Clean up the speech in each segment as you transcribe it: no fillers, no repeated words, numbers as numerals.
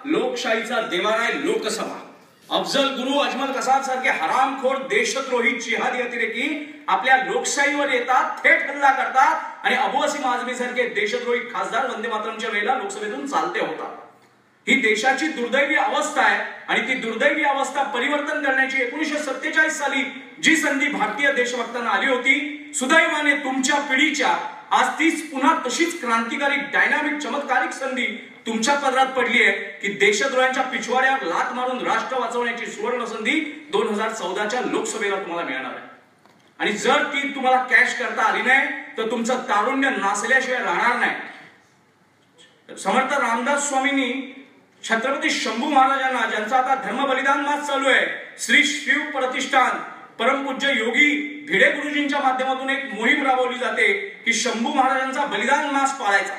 लोकशाहीचा देवारा आहे लोकसभा. अफजल गुरु, अजमल कसाब सारखे हरामखोर देशद्रोही जिहादी अतिरेकी आपल्या लोकशाहीवर येतात, थेट हल्ला करतात आणि अबू वसीम आझमी सारखे देशद्रोही खासदार वंदे मातरमच्या वेळेला लोकसभेतून चालते होतात. ही देशाची दुर्दैवी अवस्था आहे आणि ती दुर्दैवी अवस्था परिवर्तन करण्याची 1947 साली जी संधी भारतीय देशभक्तांना आली होती, सुदैवाने तुमच्या पिढीच्या आज तीच पुन्हा तशीच क्रांतिकारी डायनामिक चमत्कारिक संधी तुमच्या पदरात पडली आहे की देशद्रोह्यांच्या पिछवाड्यावर लात मारून राष्ट्र वाचवण्याची सुवर्ण संधी 2014च्या लोकसभेला तुम्हाला मिळणार आहे. आणि जर ती तुम्हाला कॅश करता आली नाही तर तुमचं तारुण्य नासल्याशिवाय राहणार नाही. समर्थ रामदास स्वामींनी छत्रपती शंभू महाराजांना, ज्यांचा आता धर्म बलिदान मास चालू आहे, श्री शिव प्रतिष्ठान परमपूज्य योगी भिडे गुरुजींच्या माध्यमातून एक मोहीम राबवली जाते की शंभू महाराजांचा बलिदान मास पाळायचा.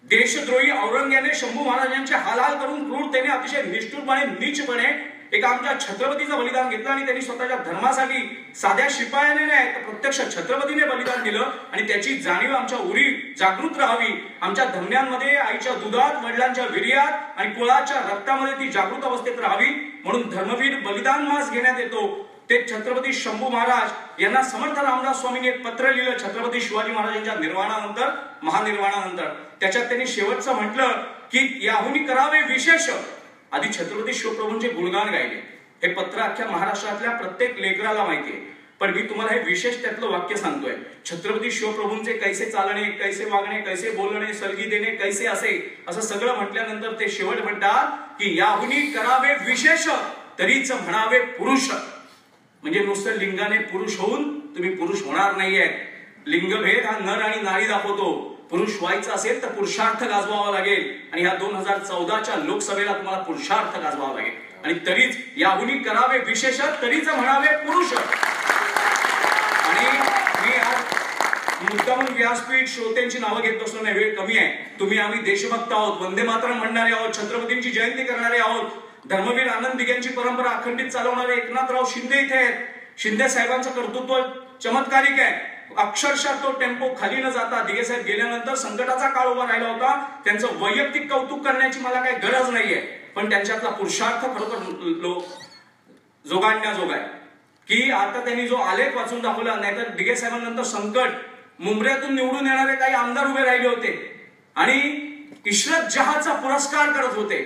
देशद्रोही औरंग्याने शंभू महाराजांचे हालहाल करून क्रूरतेने, अतिशय निष्ठुरपणे, नीचपणे एका आमच्या छत्रपतीचं बलिदान घेतलं आणि त्यांनी स्वतःच्या धर्मासाठी साध्या शिपायाने नाही तर प्रत्यक्ष छत्रपतीने बलिदान दिलं. आणि त्याची जाणीव आमच्या उरी जागृत राहावी, आमच्या धमन्यांमध्ये, आईच्या दुधात, वडिलांच्या वीर्यात आणि कुळाच्या रक्तामध्ये ती जागृत अवस्थेत राहावी म्हणून धर्मवीर बलिदान मास घेण्यात येतो. ते छत्रपती शंभू महाराज यांना समर्थ रामदास स्वामींनी एक पत्र लिहिलं छत्रपती शिवाजी महाराजांच्या निर्वाणानंतर, महानिर्वाणानंतर. त्याच्यात त्यांनी शेवटचं म्हटलं की याहुनी करावे विशेष. आधी छत्रपती शिवप्रभूंचे गुणगान गायले. हे पत्र अख्ख्या महाराष्ट्रातल्या प्रत्येक लेकराला माहितीये, पण मी तुम्हाला हे विशेष त्यातलं वाक्य सांगतोय. छत्रपती शिवप्रभूंचे कैसे चालणे, कैसे वागणे, कैसे बोलणे, सलगी देणे, कैसे असे, असं सगळं म्हटल्यानंतर ते शेवट म्हणतात की याहुनी करावे विशेष तरीच म्हणावे पुरुष. म्हणजे नुसतं लिंगाने पुरुष होऊन तुम्ही पुरुष होणार नाहीये. लिंगभेद हा नर आणि नारी दाखवतो. पुरुष व्हायचं असेल तर पुरुषार्थ गाजवावा लागेल आणि ह्या 2014च्या लोकसभेला तुम्हाला पुरुषार्थ गाजवावा लागेल. आणि तरीच याहुनी करावे विशेष तरीच म्हणावे पुरुष. आणि मी आज मुद्दामून व्यासपीठ श्रोत्यांची नावं घेत बसलो नाही, वेळ कमी आहे. तुम्ही आम्ही देशभक्त आहोत, वंदे मातरम म्हणणारे आहोत, छत्रपतींची जयंती करणारे आहोत. धर्मवीर आनंद दिघ्यांची परंपरा अखंडित चालवणारे एकनाथराव शिंदे इथे आहेत. शिंदे साहेबांचं कर्तृत्व चमत्कारिक आहे. अक्षरशः तो टेम्पो खाली न जाता दिघे साहेब गेल्यानंतर संकटाचा काळ उभा राहिला होता. त्यांचं वैयक्तिक कौतुक करण्याची मला काही गरज नाहीये, पण त्यांच्यातला पुरुषार्थ खरोखर जोगाडण्याजोगा आहे की आता त्यांनी जो आलेख वाचून दाखवला. नाहीतर दिघे साहेबांनंतर संकट, मुंबऱ्यातून निवडून येणारे काही आमदार उभे राहिले होते आणि इशरत जहाचा पुरस्कार करत होते.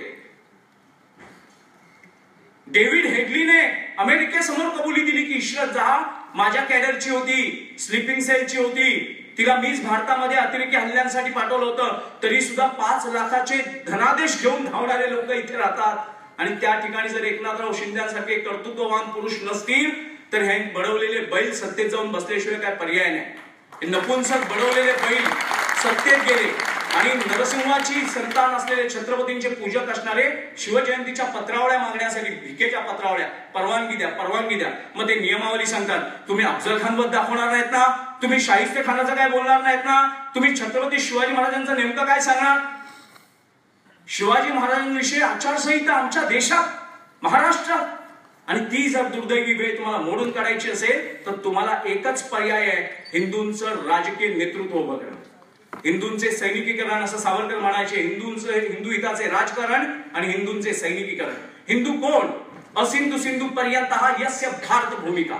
डेव्हिड हेडलीने अमेरिकेसमोर कबुली दिली की इशरत जहा माझ्या कॅडरची होती, स्लीपिंग सेलची होती, तिला मीच भारतामध्ये अतिरेकी हल्ल्यांसाठी पाठवलं होतं, तरी सुद्धा 5 लाखाचे धनादेश घेऊन धावणारे लोक इथे राहतात. आणि त्या ठिकाणी जर एकनाथराव शिंद्यांसारखे कर्तृत्ववान पुरुष नसतील तर हे बडवलेले बैल सत्तेत जाऊन बसल्याशिवाय काय पर्याय नाही. नपुंसक बडवलेले बैल सत्तेत गेले आणि नरसिंहाची संतान असलेले छत्रपतींचे पूजक असणारे शिवजयंतीच्या पत्रावळ्या मागण्यासाठी, भिकेच्या पत्रावळ्या, परवानगी द्या, परवानगी द्या. मग ते नियमावली सांगतात. तुम्ही अफजल खान बद्दल दाखवणार नाहीत ना, तुम्ही शाहिस्ते खानाचं काय बोलणार नाहीत ना, तुम्ही छत्रपती शिवाजी महाराजांचं नेमकं काय सांगणार. शिवाजी महाराजांविषयी आचारसंहिता आमच्या देशात, महाराष्ट्रात, आणि ती जर दुर्दैवी वेळ तुम्हाला मोडून काढायची असेल तर तुम्हाला एकच पर्याय आहे, हिंदूंचं राजकीय नेतृत्व उभं करणं. हिंदूंचे सैनिकीकरण असं सावरकर म्हणायचे. हिंदू हिताचे राजकारण आणि हिंदूंचे सैनिकीकरण. हिंदू कोण? असिंधू सिंधू पर्यंत हा यस्य भारत भूमिका.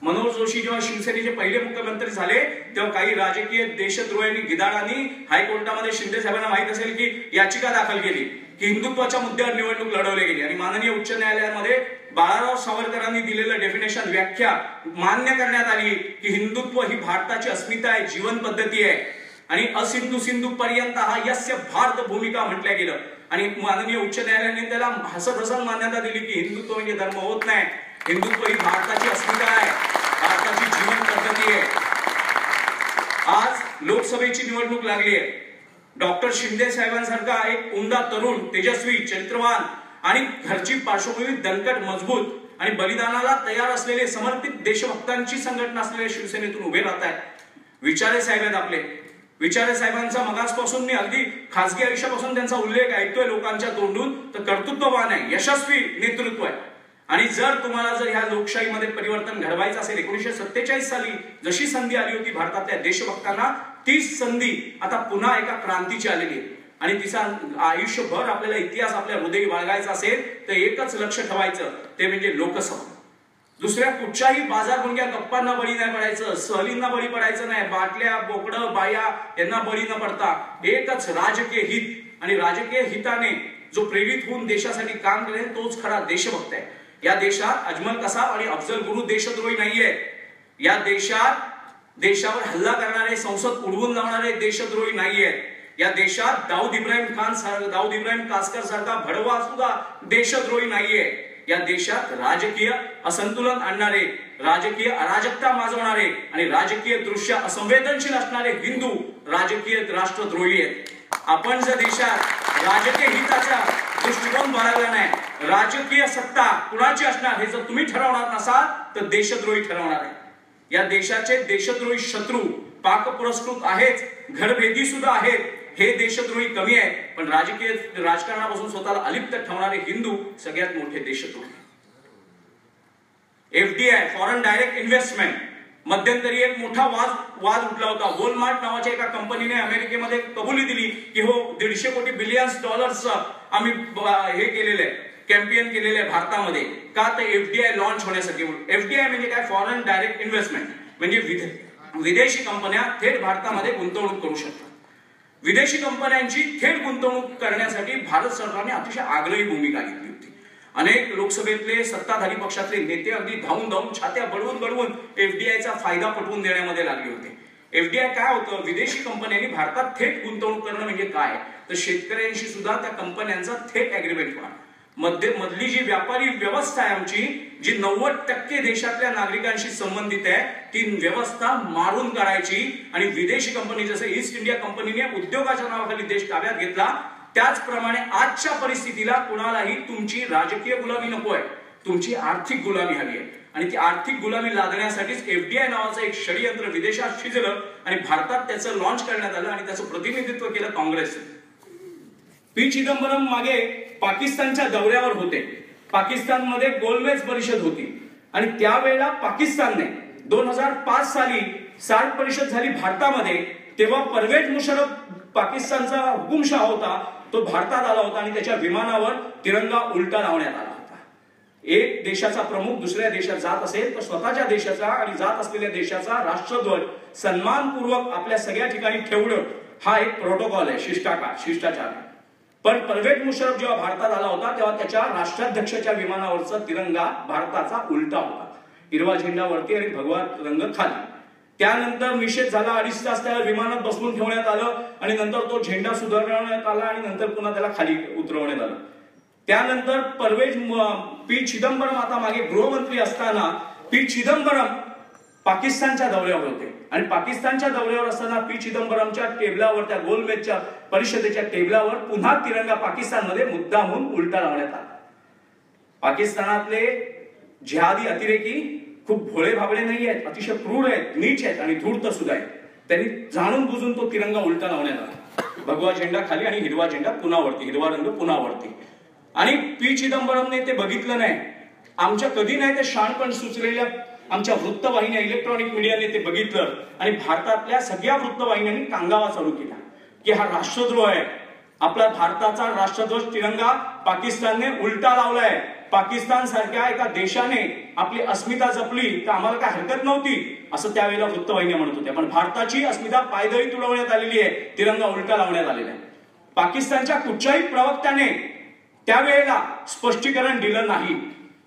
मनोहर जोशी जेव्हा शिवसेनेचे पहिले मुख्यमंत्री झाले तेव्हा काही राजकीय देशद्रोह्यांनी, गिदाडांनी हायकोर्टामध्ये शिंदे साहेबांना माहित असेल की याचिका दाखल केली की हिंदुत्वाच्या मुद्द्यावर निवडणूक लढवली गेली आणि माननीय उच्च न्यायालयामध्ये बाळाराव सावरकरांनी दिलेलं डेफिनेशन, व्याख्या मान्य करण्यात आली की हिंदुत्व ही भारताची अस्मिता आहे, जीवन पद्धती आहे आणि असिंधू सिंधू पर्यंत हा यस्य भारत भूमिका म्हटलं गेलं. आणि माननीय उच्च न्यायालयाने त्याला हसत हसत मान्यता दिली की हिंदुत्व म्हणजे धर्म होत नाही, हिंदुत्व ही भारताची अस्मिता आहे, भारताची जीवन पद्धती आहे. आज लोकसभेची निवडणूक लागली आहे. डॉक्टर शिंदे साहेबांसारखा एक उमदा तरुण, तेजस्वी, चरित्रवान आणि घरची पार्श्वभूमी दणकट, मजबूत आणि बलिदानाला तयार असलेले समर्पित देशभक्तांची संघटना असलेल्या शिवसेनेतून उभे राहत आहेत. विचारे साहेब आहेत आपले. विचारे साहेबांचा मगासपासून मी अगदी खासगी आयुष्यापासून त्यांचा उल्लेख ऐकतोय लोकांच्या तोंडून, तर कर्तृत्ववान आहे, यशस्वी नेतृत्व आहे. आणि जर तुम्हाला जर ह्या लोकशाहीमध्ये परिवर्तन घडवायचं असेल, 1947 साली जशी संधी आली होती भारतातल्या देशभक्तांना, तीच संधी आता पुन्हा एका क्रांतीची आलेली आहे. आणि तिचा आयुष्यभर आपल्याला इतिहास आपल्या हृदयी बाळगायचा असेल तर एकच लक्ष ठेवायचं, ते म्हणजे लोकसभा. दुसऱ्या कुठच्याही बाजारभुंग्या गप्पांना बळी नाही पडायचं, सहलींना बळी पडायचं नाही, बाटल्या बोकडं बाया यांना बळी न पडता एकच राजकीय हित, आणि राजकीय हिताने जो प्रेरित होऊन देशासाठी काम करेल तोच खरा देशभक्त आहे. या देशात अजमल कसाब आणि अफजल गुरु देशद्रोही नाहीये. या देशात देशावर हल्ला करणारे, संसद उडवून लावणारे देशद्रोही नाहीये. या देशात दाऊद इब्राहिम कासकर सारखा भडवा सुद्धा देशद्रोही नाहीये. या देशात राजकीय असंतुलन आणणारे, राजकीय अराजकता माजवणारे आणि राजकीय दृष्ट्या असंवेदनशील असणारे हिंदू राजकीय राष्ट्रद्रोही आहेत. आपण जर देशात राजकीय हिताचा दृष्टिकोन बाळगला नाही, राजकीय सत्ता कुणाची असणार हे जर तुम्ही ठरवणार नसाल तर देशद्रोही ठरवणार आहे. या देशाचे देशद्रोही शत्रू पाक पुरस्कृत आहेत, घरभेदी सुद्धा आहेत. हे देशद्रोही कमी आहे, पण राजकीय राजकारणापासून स्वतःला अलिप्त ठेवणारे हिंदू सगळ्यात मोठे देशद्रोही. एफडीआय, फॉरेन डायरेक्ट इन्व्हेस्टमेंट, मध्यंतरी एक मोठा वाद उठला होता. वॉलमार्ट नावाच्या एका कंपनीने अमेरिकेमध्ये कबुली दिली की हो 150 कोटी बिलियन्स डॉलर्स आम्ही हे केलेले आहे, कॅम्पेन केलेले आहे भारतामध्ये. का तर एफडीआय लॉन्च होण्यासाठी. एफडीआय म्हणजे काय? फॉरेन डायरेक्ट इन्व्हेस्टमेंट, म्हणजे विदेशी कंपन्या थेट भारतामध्ये गुंतवणूक करू शकतात. विदेशी कंपन्यांची थेट गुंतवणूक करण्यासाठी भारत सरकारने अतिशय आग्रही भूमिका घेतली होती. अनेक लोकसभेतले सत्ताधारी पक्षातले नेते अगदी धावून छात्या बळवून एफडीआयचा फायदा पटवून देण्यामध्ये लागले होते. एफडीआय काय होतं? विदेशी कंपन्यांनी भारतात थेट गुंतवणूक करणं म्हणजे काय तर शेतकऱ्यांशी सुद्धा त्या कंपन्यांचा थेट अग्रीमेंट होणार. मधली जी व्यापारी व्यवस्था आहे आमची, जी 90% देशातल्या नागरिकांशी संबंधित आहे, ती व्यवस्था मारून काढायची आणि विदेशी कंपनी, जसं ईस्ट इंडिया कंपनीने उद्योगाच्या नावाखाली देश ताब्यात घेतला, त्याचप्रमाणे आजच्या परिस्थितीला कुणालाही तुमची राजकीय गुलामी नको आहे, तुमची आर्थिक गुलामी हवी आहे. आणि ती आर्थिक गुलामी लादण्यासाठीच एफडीआय नावाचं एक षडयंत्र विदेशात शिजलं आणि भारतात त्याचं लॉन्च करण्यात आलं आणि त्याचं प्रतिनिधित्व केलं काँग्रेसने. पी चिदंबरम मागे पाकिस्तानच्या दौऱ्यावर होते. पाकिस्तानमध्ये गोलमेज परिषद होती आणि त्यावेळेला पाकिस्तानने 2005 साली सार्क परिषद झाली भारतामध्ये, तेव्हा परवेज मुशर्रफ पाकिस्तानचा हुकुमशहा होता, तो भारतात आला होता आणि त्याच्या विमानावर तिरंगा उलटा लावण्यात आला होता. एक देशाचा प्रमुख दुसऱ्या देशात जात असेल तर स्वतःच्या देशाचा आणि जात असलेल्या देशाचा राष्ट्रध्वज सन्मानपूर्वक आपल्या सगळ्या ठिकाणी ठेवणं हा एक प्रोटोकॉल आहे, शिष्टाचार आहे. पण परवेज मुशर्रफ जेव्हा भारतात आला होता तेव्हा त्याच्या राष्ट्राध्यक्षाच्या विमानावरचा तिरंगा भारताचा उलटा होता, हिरवा झेंडा वरती आणि भगवा रंग खाली. त्यानंतर निषेध झाला, 2.5 तास त्याला विमानात बसवून ठेवण्यात आलं आणि नंतर तो झेंडा सुधारण्यात आला आणि नंतर पुन्हा त्याला खाली उतरवण्यात आलं. त्यानंतर पी चिदंबरम आता मागे गृहमंत्री असताना पी चिदंबरम पाकिस्तानच्या दौऱ्यावर होते आणि पाकिस्तानच्या दौऱ्यावर असताना पी चिदंबरमच्या टेबलावर, त्या गोलमेजच्या परिषदेच्या टेबलावर पुन्हा तिरंगा पाकिस्तानमध्ये मुद्दामहून उलटा लावण्यात आला. पाकिस्तानातले जिहादी अतिरेकी खूप भोळे भाबडे नाही आहेत, अतिशय क्रूर आहेत, नीच आहेत आणि धूर्त सुद्धा आहेत. त्यांनी जाणून बुजून तो तिरंगा उलटा लावण्यात आला. भगवा झेंडा खाली आणि हिरवा झेंडा पुन्हा वरती, हिरवा रंग पुन्हा वरती. आणि पी चिदंबरमने ते बघितलं नाही. आमच्या कधी नाही ते शहाणपण सुचलेल्या आमच्या वृत्तवाहिन्या, इलेक्ट्रॉनिक मीडियाने ते बघितलं आणि भारतातल्या सगळ्या वृत्तवाहिन्यांनी कांगावा चालू केला की हा राष्ट्रद्रोह आहे. आपला भारताचा राष्ट्रध्वज तिरंगा पाकिस्तानने उलटा लावलाय. पाकिस्तान सारख्या एका देशाने आपली अस्मिता जपली तर आम्हाला काय हरकत नव्हती, असं त्यावेळेला वृत्तवाहिन्या म्हणत होत्या. पण भारताची अस्मिता पायदळी तुडवण्यात आलेली आहे, तिरंगा उलटा लावण्यात आलेला आहे. पाकिस्तानच्या कुठच्याही प्रवक्त्याने त्यावेळेला स्पष्टीकरण दिलं नाही,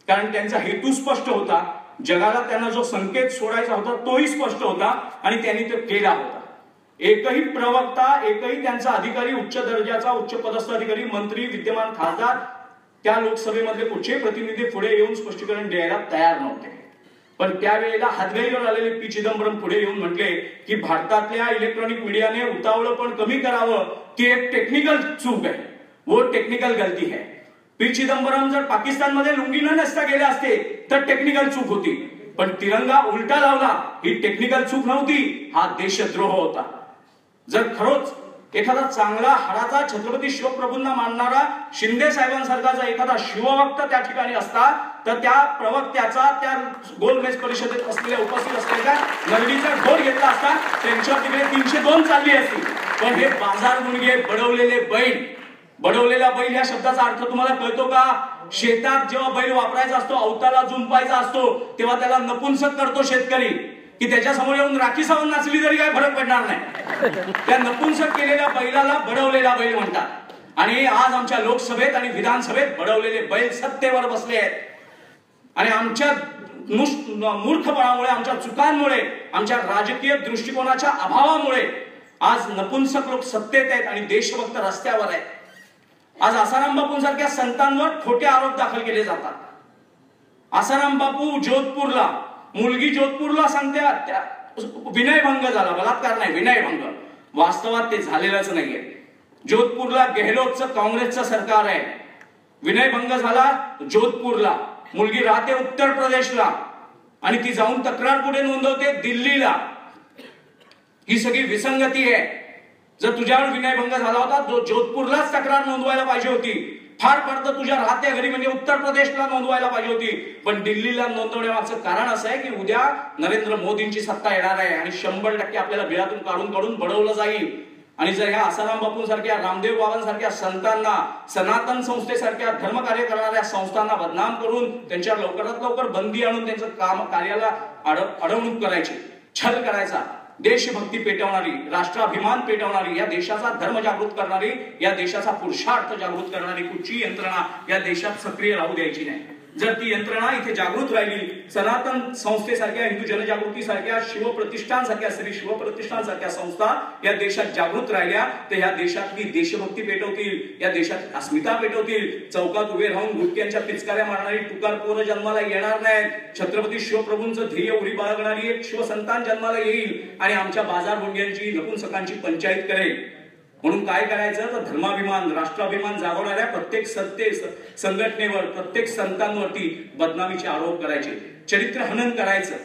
कारण त्यांचा हेतू स्पष्ट होता. जगाला त्यांना जो संकेत सोडायचा होता तोही स्पष्ट होता आणि त्यांनी तो केला होता. एकही प्रवक्ता, एकही त्यांचा अधिकारी, उच्च दर्जाचा उच्च पदस्थ अधिकारी, मंत्री, विद्यमान खासदार, त्या लोकसभेमधले कुठचे प्रतिनिधी पुढे येऊन स्पष्टीकरण द्यायला तयार नव्हते. पण त्यावेळेला हातगाईवर आलेले पी चिदंबरम पुढे येऊन म्हटले की भारतातल्या इलेक्ट्रॉनिक मीडियाने उतावळं पण कमी करावं, ती एक टेक्निकल चूक आहे, वो टेक्निकल गलती है. पी चिदंबरम जर पाकिस्तानमध्ये लुंगी न नेसता गेले असते तर टेक्निकल चूक होती, पण तिरंगा उलटा लावला ही टेक्निकल चूक नव्हती, हा देशद्रोह होता. जर खरोच एखादा चांगला हाडाचा छत्रपती शिवप्रभूंना मानणारा शिंदे साहेबांसारखा जर एखादा शिवभक्त त्या ठिकाणी असता तर त्या प्रवक्त्याचा, त्या गोलमेज परिषदेत असलेल्या उपस्थित असलेल्या नगरीचा ढोल घेतला असता, त्यांच्या तिकडे 302 चालली असती. पण हे बाजार मुलगे बडवलेले बैल, बडवलेला बैल या शब्दाचा अर्थ तुम्हाला कळतो का? शेतात जेव्हा बैल वापरायचा असतो, अवताला जुंपायचा असतो, तेव्हा त्याला नपुंसक करतो शेतकरी, की त्याच्या समोर येऊन राखी सावंत नाचली तरी काय फरक पडणार नाही. त्या नपुंसक केलेल्या बैलाला बडवलेला बैल म्हणतात. आणि आज आमच्या लोकसभेत आणि विधानसभेत बडवलेले बैल सत्तेवर बसले आहेत. आणि आमच्या मूर्खपणामुळे, आमच्या चुकांमुळे, आमच्या राजकीय दृष्टिकोनाच्या अभावामुळे आज नपुंसक लोक सत्तेत आहेत आणि देशभक्त रस्त्यावर आहेत. आज आसाराम बापूंसारख्या संतांवर खोटे आरोप दाखल केले जातात. आसाराम बापू जोधपूरला, मुलगी जोधपूरला सांगते विनयभंग झाला, बलात्कार नाही, विनयभंग. वास्तवात ते झालेलंच नाहीये. जोधपूरला गेहलोतचं काँग्रेसचं सरकार आहे. विनयभंग झाला जोधपूरला, मुलगी राहते उत्तर प्रदेशला आणि ती जाऊन तक्रार कुठे नोंदवते? दिल्लीला. ही सगळी विसंगती आहे. जर तुझ्यावर विनयभंग झाला होता, जोधपूरलाच तक्रार नोंदवायला पाहिजे होती. फार पडतं तुझ्या राहत्या घरी म्हणजे उत्तर प्रदेशला नोंदवायला पाहिजे होती. पण दिल्लीला नोंदवण्यामागचं कारण असं आहे की उद्या नरेंद्र मोदींची सत्ता येणार आहे आणि 100% आपल्याला बिळातून काढून काढून बडवलं जाईल. आणि जर ह्या आसाराम बापूंसारख्या, रामदेव बाबांसारख्या संतांना, सनातन संस्थेसारख्या धर्मकार्य करणाऱ्या संस्थांना बदनाम करून त्यांच्यावर लवकरात लवकर बंदी आणून त्यांचं कार्याला अडवणूक करायची, छल करायचा, देशभक्ती पेटवणारी, राष्ट्राभिमान पेटवणारी, या देशाचा धर्म जागृत करणारी, या देशाचा पुरुषार्थ जागृत करणारी कुठची यंत्रणा या देशात सक्रिय राहू द्यायची नाही. जर ती यंत्रणा इथे जागृत राहिली, सनातन संस्थेसारख्या, हिंदू जनजागृती सारख्या, शिवप्रतिष्ठान सारख्या, श्री शिवप्रतिष्ठान सारख्या संस्था या देशात जागृत राहिल्या तर या देशातली देशभक्ती पेटवतील, या देशात अस्मिता पेटवतील. चौकात उभे राहून गुटक्यांच्या पिचकाऱ्या मारणारी टुकार पोरं जन्माला येणार नाहीत. छत्रपती शिवप्रभूंचं ध्येय उरी बाळगणारी एक शिवसंतान जन्माला येईल आणि आमच्या बाजार भोंग्यांची, नपुंसकांची पंचायत करेल. म्हणून काय करायचं तर धर्माभिमान, राष्ट्राभिमान जागवणाऱ्या प्रत्येक सत्ते संघटनेवर, प्रत्येक संतांवरती बदनामीचे आरोप करायचे, चरित्र हनन करायचं.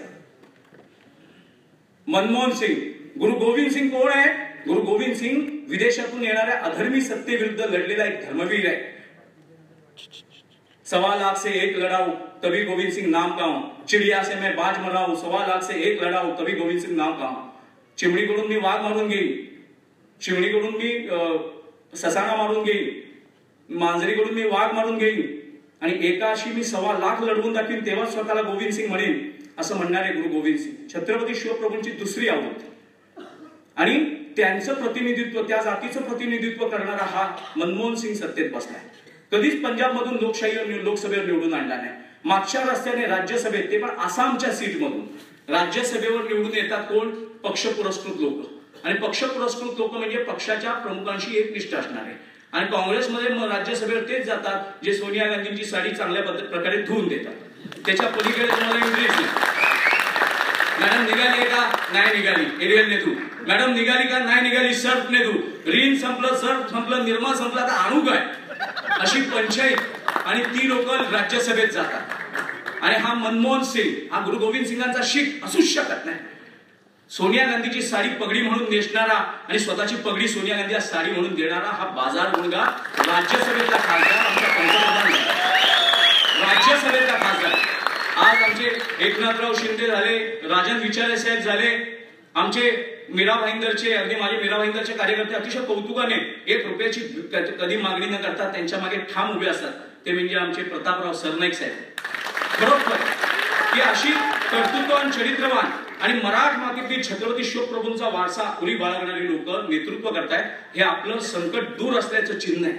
मनमोहन सिंग, गुरु गोविंद सिंग कोण आहे? गुरु गोविंद सिंग विदेशातून येणाऱ्या अधर्मी सत्तेविरुद्ध लढलेला एक धर्मवीर आहे. 1.25 लाख से 1 लड़ाऊ तभी गोविंद सिंह नाम गाऊं, चिड़िया से मैं बाज मराऊं, 1.25 लाख से 1 लड़ाऊ तभी गोविंद सिंह नाम गाऊं. चिमणीकडून मी वाघ मारून घेईन, चिमणीकडून मी ससाणा मारून घेईन, मांजरीकडून मी वाघ मारून घेईन आणि एकाशी मी 1.25 लाख लढवून दाखवीन, तेव्हा स्वतःला गोविंद सिंग म्हणेन, असं म्हणणारे गुरु गोविंद सिंग. छत्रपती शिवप्रभूंची दुसरी आवृत्ती. आणि त्यांचं प्रतिनिधित्व, त्या जातीचं प्रतिनिधित्व करणारा हा मनमोहन सिंग सत्तेत बसलाय. कधीच पंजाब मधून लोकसभेवर निवडून आणला नाही. मागच्या रस्त्याने राज्यसभेत, ते पण आसामच्या सीटमधून राज्यसभेवर निवडून येतात कोण? पक्ष पुरस्कृत लोक. आणि पक्ष पुरस्कृत लोक म्हणजे पक्षाच्या प्रमुखांशी एकनिष्ठ असणारे. आणि काँग्रेसमध्ये राज्यसभेवर तेच जातात जे सोनिया गांधींची साडी चांगल्या प्रकारे धुवून देतात. त्याच्या पलीकडे तुम्हाला इंग्लिश, मॅडम निघाली का? नाही निघाली, एरियल नेतू. मॅडम निघाली का? नाही निघाली, सर्फ नेतू. रीन संपलं, सर्फ संपलं, निर्मा संपला, तर आणू काय? अशी पंचायत. आणि ती लोक राज्यसभेत जातात. आणि हा मनमोहन सिंग, हा गुरु गोविंद सिंगांचा शीख असूच शकत नाही. सोनिया गांधीची साडी पगडी म्हणून नेसणारा आणि स्वतःची पगडी सोनिया गांधीला साडी म्हणून देणारा हा बाजार मुलगा राज्यसभेतला खासदार, आमचा पंतप्रधान राज्यसभेतला खासदार. आज आमचे एकनाथराव शिंदे झाले, राजन विचारे साहेब झाले, आमचे मीरा भाईंदरचे, अगदी माझे मीरा भाईंदरचे कार्यकर्ते अतिशय कौतुकाने 1 रुपयाची कधी मागणी न करता त्यांच्या मागे ठाम उभे असतात. ते म्हणजे आमचे प्रतापराव सरनाईक साहेब. बरोबर की अशी कर्तृत्ववान, चरित्रवान आणि मराठ मातीतील छत्रपती शिवप्रभूंचा वारसा उरी बाळगणारी लोक नेतृत्व करतायत. हे आपलं संकट दूर असल्याचं चिन्ह आहे.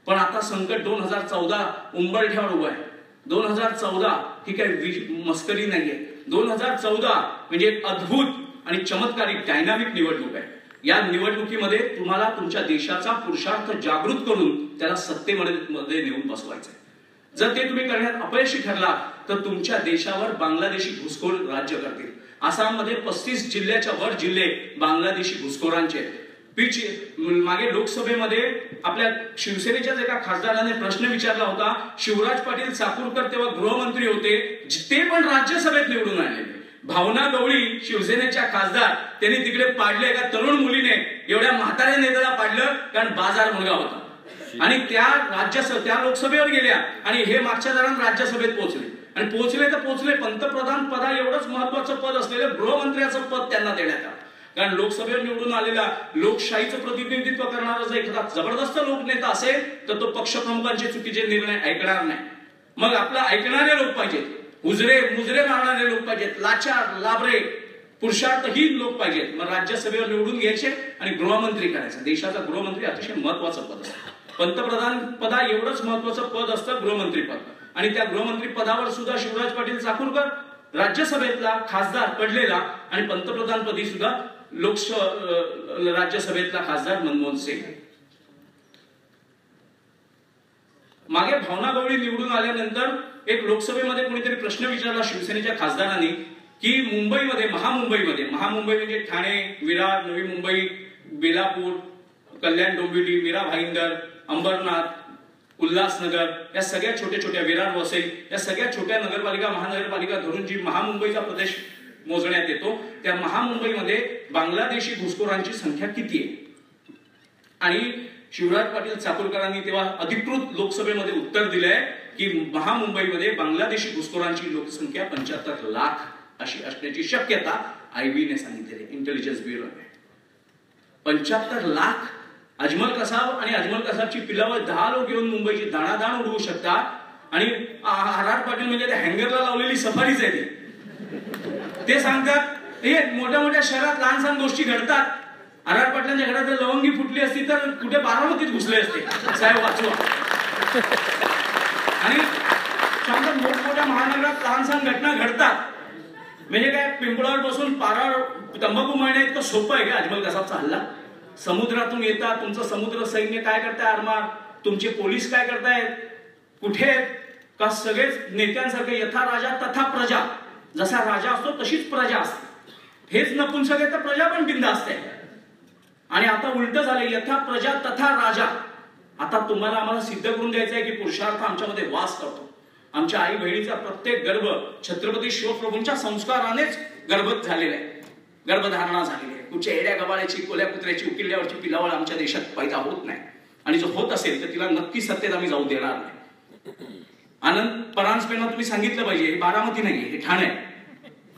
पण आता संकट 2014 उंबरठ्यावर उभं आहे. 2014 ही काही मस्करी नाहीये. 2014 म्हणजे एक अद्भुत आणि चमत्कारिक डायनामिक निवडणूक आहे. या निवडणुकीमध्ये तुम्हाला तुमच्या देशाचा पुरुषार्थ जागृत करून त्याला सत्तेमध्ये नेऊन बसवायचं. जर ते तुम्ही करण्यात अपयशी ठरला तर तुमच्या देशावर बांगलादेशी घुसखोर राज्य करतील. आसाममध्ये 35 जिल्ह्याच्या वर जिल्हे बांगलादेशी घुसखोरांचे. मागे लोकसभेमध्ये आपल्या शिवसेनेच्या एका खासदाराने प्रश्न विचारला होता. शिवराज पाटील चाकूरकर तेव्हा गृहमंत्री होते, ते पण राज्यसभेत निवडून आले. भावना गवळी शिवसेनेच्या खासदार, त्यांनी तिकडे पाडले एका तरुण मुलीने एवढ्या म्हाताऱ्या नेत्याला पाडलं कारण बाजार मुलगा होता. आणि त्या लोकसभेवर गेल्या आणि हे मागच्या दरम्यान राज्यसभेत पोहोचले. आणि पोहोचले तर पोहोचले, पंतप्रधान पदा एवढंच महत्वाचं पद असलेलं गृहमंत्र्याचं पद त्यांना देण्यात आलं. कारण लोकसभेवर निवडून आलेला लोकशाहीचं प्रतिनिधित्व करणारा जर एखादा जबरदस्त लोकनेता असेल तर तो पक्षप्रमुखांचे चुकीचे निर्णय ऐकणार नाही. मग आपलं ऐकणारे लोक पाहिजेत, उजरे मुजरे मारणारे लोक पाहिजेत, लाचार लाभरे पुरुषार्थहीन लोक पाहिजेत. मग राज्यसभेवर निवडून घ्यायचे आणि गृहमंत्री करायचं. देशाचा गृहमंत्री अतिशय महत्वाचं पद असतं. पंतप्रधान पदा एवढंच महत्वाचं पद असतं गृहमंत्री पद. आणि त्या गृहमंत्री पदावर सुद्धा शिवराज पाटील चाकूरकर राज्यसभेतला खासदार पडलेला आणि पंतप्रधान पदी सुद्धा राज्यसभेतला खासदार मनमोहन सिंग. मागे भावना गवळी निवडून आल्यानंतर एक लोकसभेमध्ये कोणीतरी प्रश्न विचारला शिवसेनेच्या खासदारांनी की मुंबईमध्ये महामुंबई म्हणजे ठाणे, विरार, नवी मुंबई, बेलापूर, कल्याण डोंबिवली, मीरा भाईंदर, अंबरनाथ, उल्हासनगर या सगळ्या छोट्या छोट्या, विरार वसई या सगळ्या छोट्या नगरपालिका महानगरपालिका धरून जी महामुंबईचा प्रदेश मोजण्यात येतो त्या महामुंबईमध्ये बांगलादेशी घुसखोरांची संख्या किती आहे. आणि शिवराज पाटील चाकूरकरांनी तेव्हा अधिकृत लोकसभेमध्ये उत्तर दिलंय की महामुंबईमध्ये बांगलादेशी घुसखोरांची लोकसंख्या 75 लाख अशी असण्याची शक्यता आयबीने सांगितलेली, इंटेलिजन्स ब्युरोने. 75 लाख. अजमल कसाब आणि अजमल कसाबची पिलावर 10 लोक येऊन मुंबईची दाणादाण उडवू शकतात. आणि आर पाटील म्हणजे त्या हँगरला लावलेली सफारीच आहे ते सांगतात. हे मोठ्या मोठ्या शहरात लहान सहान गोष्टी घडतात. आर पाटलांच्या घरात जर लवंगी फुटली असती तर कुठे बारामतीत घुसले असते. साहेब वाचवा. आणि मोठमोठ्या महानगरात लहान सहान घटना घडतात. म्हणजे काय पिंपळावर बसून पारा तंबाखू मारणे इतकं सोपं आहे का अजमल कसाबचा हल्ला? समुद्रातून येतात, तुमचं समुद्र सैन्य काय करताय आरमार, तुमचे पोलीस काय करतायत, कुठे का सगळेच नेत्यांसारखे यथा राजा तथा प्रजा, जसा राजा असतो तशीच प्रजा असते. हेच नपुंसक आहे तर प्रजा पण बिंद असते. आणि आता उलट झाले, यथा प्रजा तथा राजा. आता तुम्हाला आम्हाला सिद्ध करून द्यायचं आहे की पुरुषार्थ आमच्यामध्ये वास करतो. आमच्या आई बहिणीचा प्रत्येक गर्भ छत्रपती शिवप्रभूंच्या संस्कारानेच गर्भत झालेला आहे, गर्भधारणा झालेली आहे. कुठच्या एड्या गबाळ्याची, कोल्या कुत्र्याची, उकिरड्यावरची पिलावळ आमच्या देशात पैदा होत नाही. आणि जो होत असेल तर तिला नक्की सत्तेत आम्ही जाऊ देणार नाही. आनंद परांजपेंना तुम्ही सांगितलं पाहिजे हे बारामती नाहीये, हे ठाणे आहे.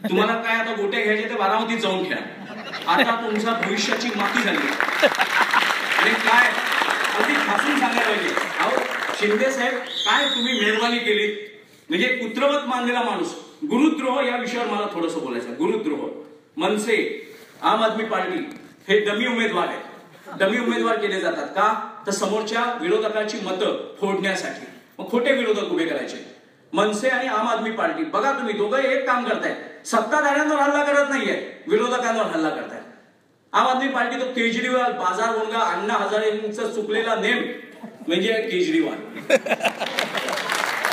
तुम्हाला काय आता गोट्या घ्यायच्या ते बारामतीत जाऊन खेळा. आता तुमचा भविष्याची माती झाली. आणि काय अगदी खासून सांगायला पाहिजे, अहो शिंदे साहेब काय तुम्ही मेहरबानी केली. म्हणजे पुत्रवत मानलेला माणूस. गुरुद्रोह या विषयावर मला थोडंसं बोलायचं. गुरुद्रोह, मनसे, आम आदमी पार्टी हे डमी उमेदवार आहेत. डमी उमेदवार केले जातात का तर समोरच्या विरोधकाची मतं फोडण्यासाठी. मग खोटे विरोधक उभे करायचे. मनसे आणि आम आदमी पार्टी बघा तुम्ही दोघं एक काम करतायत. सत्ताधाऱ्यांवर हल्ला करत नाहीये, विरोधकांवर हल्ला करतायत. आम आदमी पार्टी तो केजरीवाल, बाजार मुलगा, अण्णा हजारेंचा चुकलेला नेम म्हणजे केजरीवाल.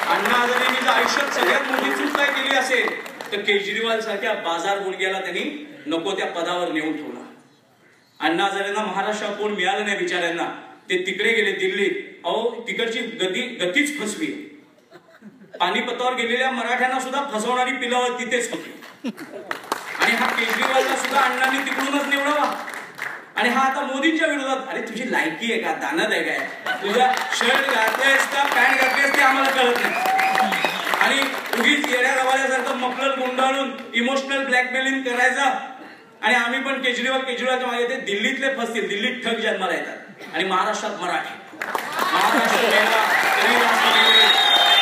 अण्णा हजारेंनी आयुष्यात सगळ्यात मोठी चूक काय केली असेल तर केजरीवाल सारख्या बाजार मुलग्याला त्यांनी नको त्या पदावर नेऊन ठेवला. अण्णा हजारेंना महाराष्ट्रात कोण मिळालं नाही बिचाऱ्यांना. ते तिकडे गेले दिल्लीत. अहो तिकडची गतीच फसवी. पानिपतावर गेलेल्या मराठ्यांना सुद्धा फसवणारी पिलावळ तिथेच होती. आणि हा केजरीवालला सुद्धा अण्णांनी तिकडूनच निवडावा. आणि हा आता मोदींच्या विरोधात. अरे तुझी लायकी आहे का, दानत आहे काय, तुझ्या शर्ट घातलेस का पॅन्ट घातलेस ते आम्हाला कळत नाही. आणि उगीच येड्या गवाल्यासारखं मफलर गुंडाळून इमोशनल ब्लॅकमेलिंग करायचं. आणि आम्ही पण केजरीवालच्या मागे ते दिल्लीतले फसतील, दिल्लीत ठग जन्माला येतात. आणि महाराष्ट्रात मराठी. महाराष्ट्र मेला तरी राष्ट्र मेले,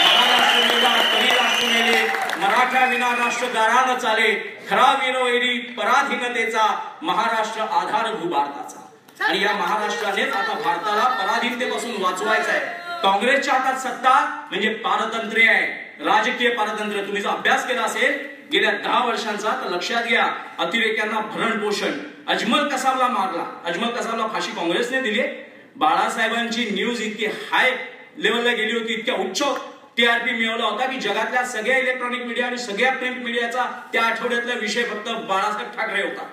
महाराष्ट्र मेला तरी राष्ट्र मेले, मराठा विना राष्ट्र गारा न चाले, खरा वीरवैरी पराधीनतेचा महाराष्ट्र आधार भारताचा. आणि या महाराष्ट्रानेच आता भारताला पराधीनतेपासून वाचवायचं आहे. काँग्रेसच्या हातात सत्ता म्हणजे पारतंत्र्य आहे, राजकीय पारतंत्र्य. तुम्ही जर अभ्यास केला असेल गेल्या 10 वर्षांचा तर लक्षात घ्या, अतिरेक्यांना भरण पोषण. अजमल कसाबला मारला, अजमल कसाबला फाशी काँग्रेसने दिली. बाळासाहेबांची न्यूज इतकी हाय लेवलला गेली होती, इतक्या उच्च टीआरपी मिळवला होता की जगातल्या सगळ्या इलेक्ट्रॉनिक मीडिया आणि सगळ्या प्रिंट मीडियाचा त्या आठवड्यातला विषय फक्त बाळासाहेब ठाकरे होता.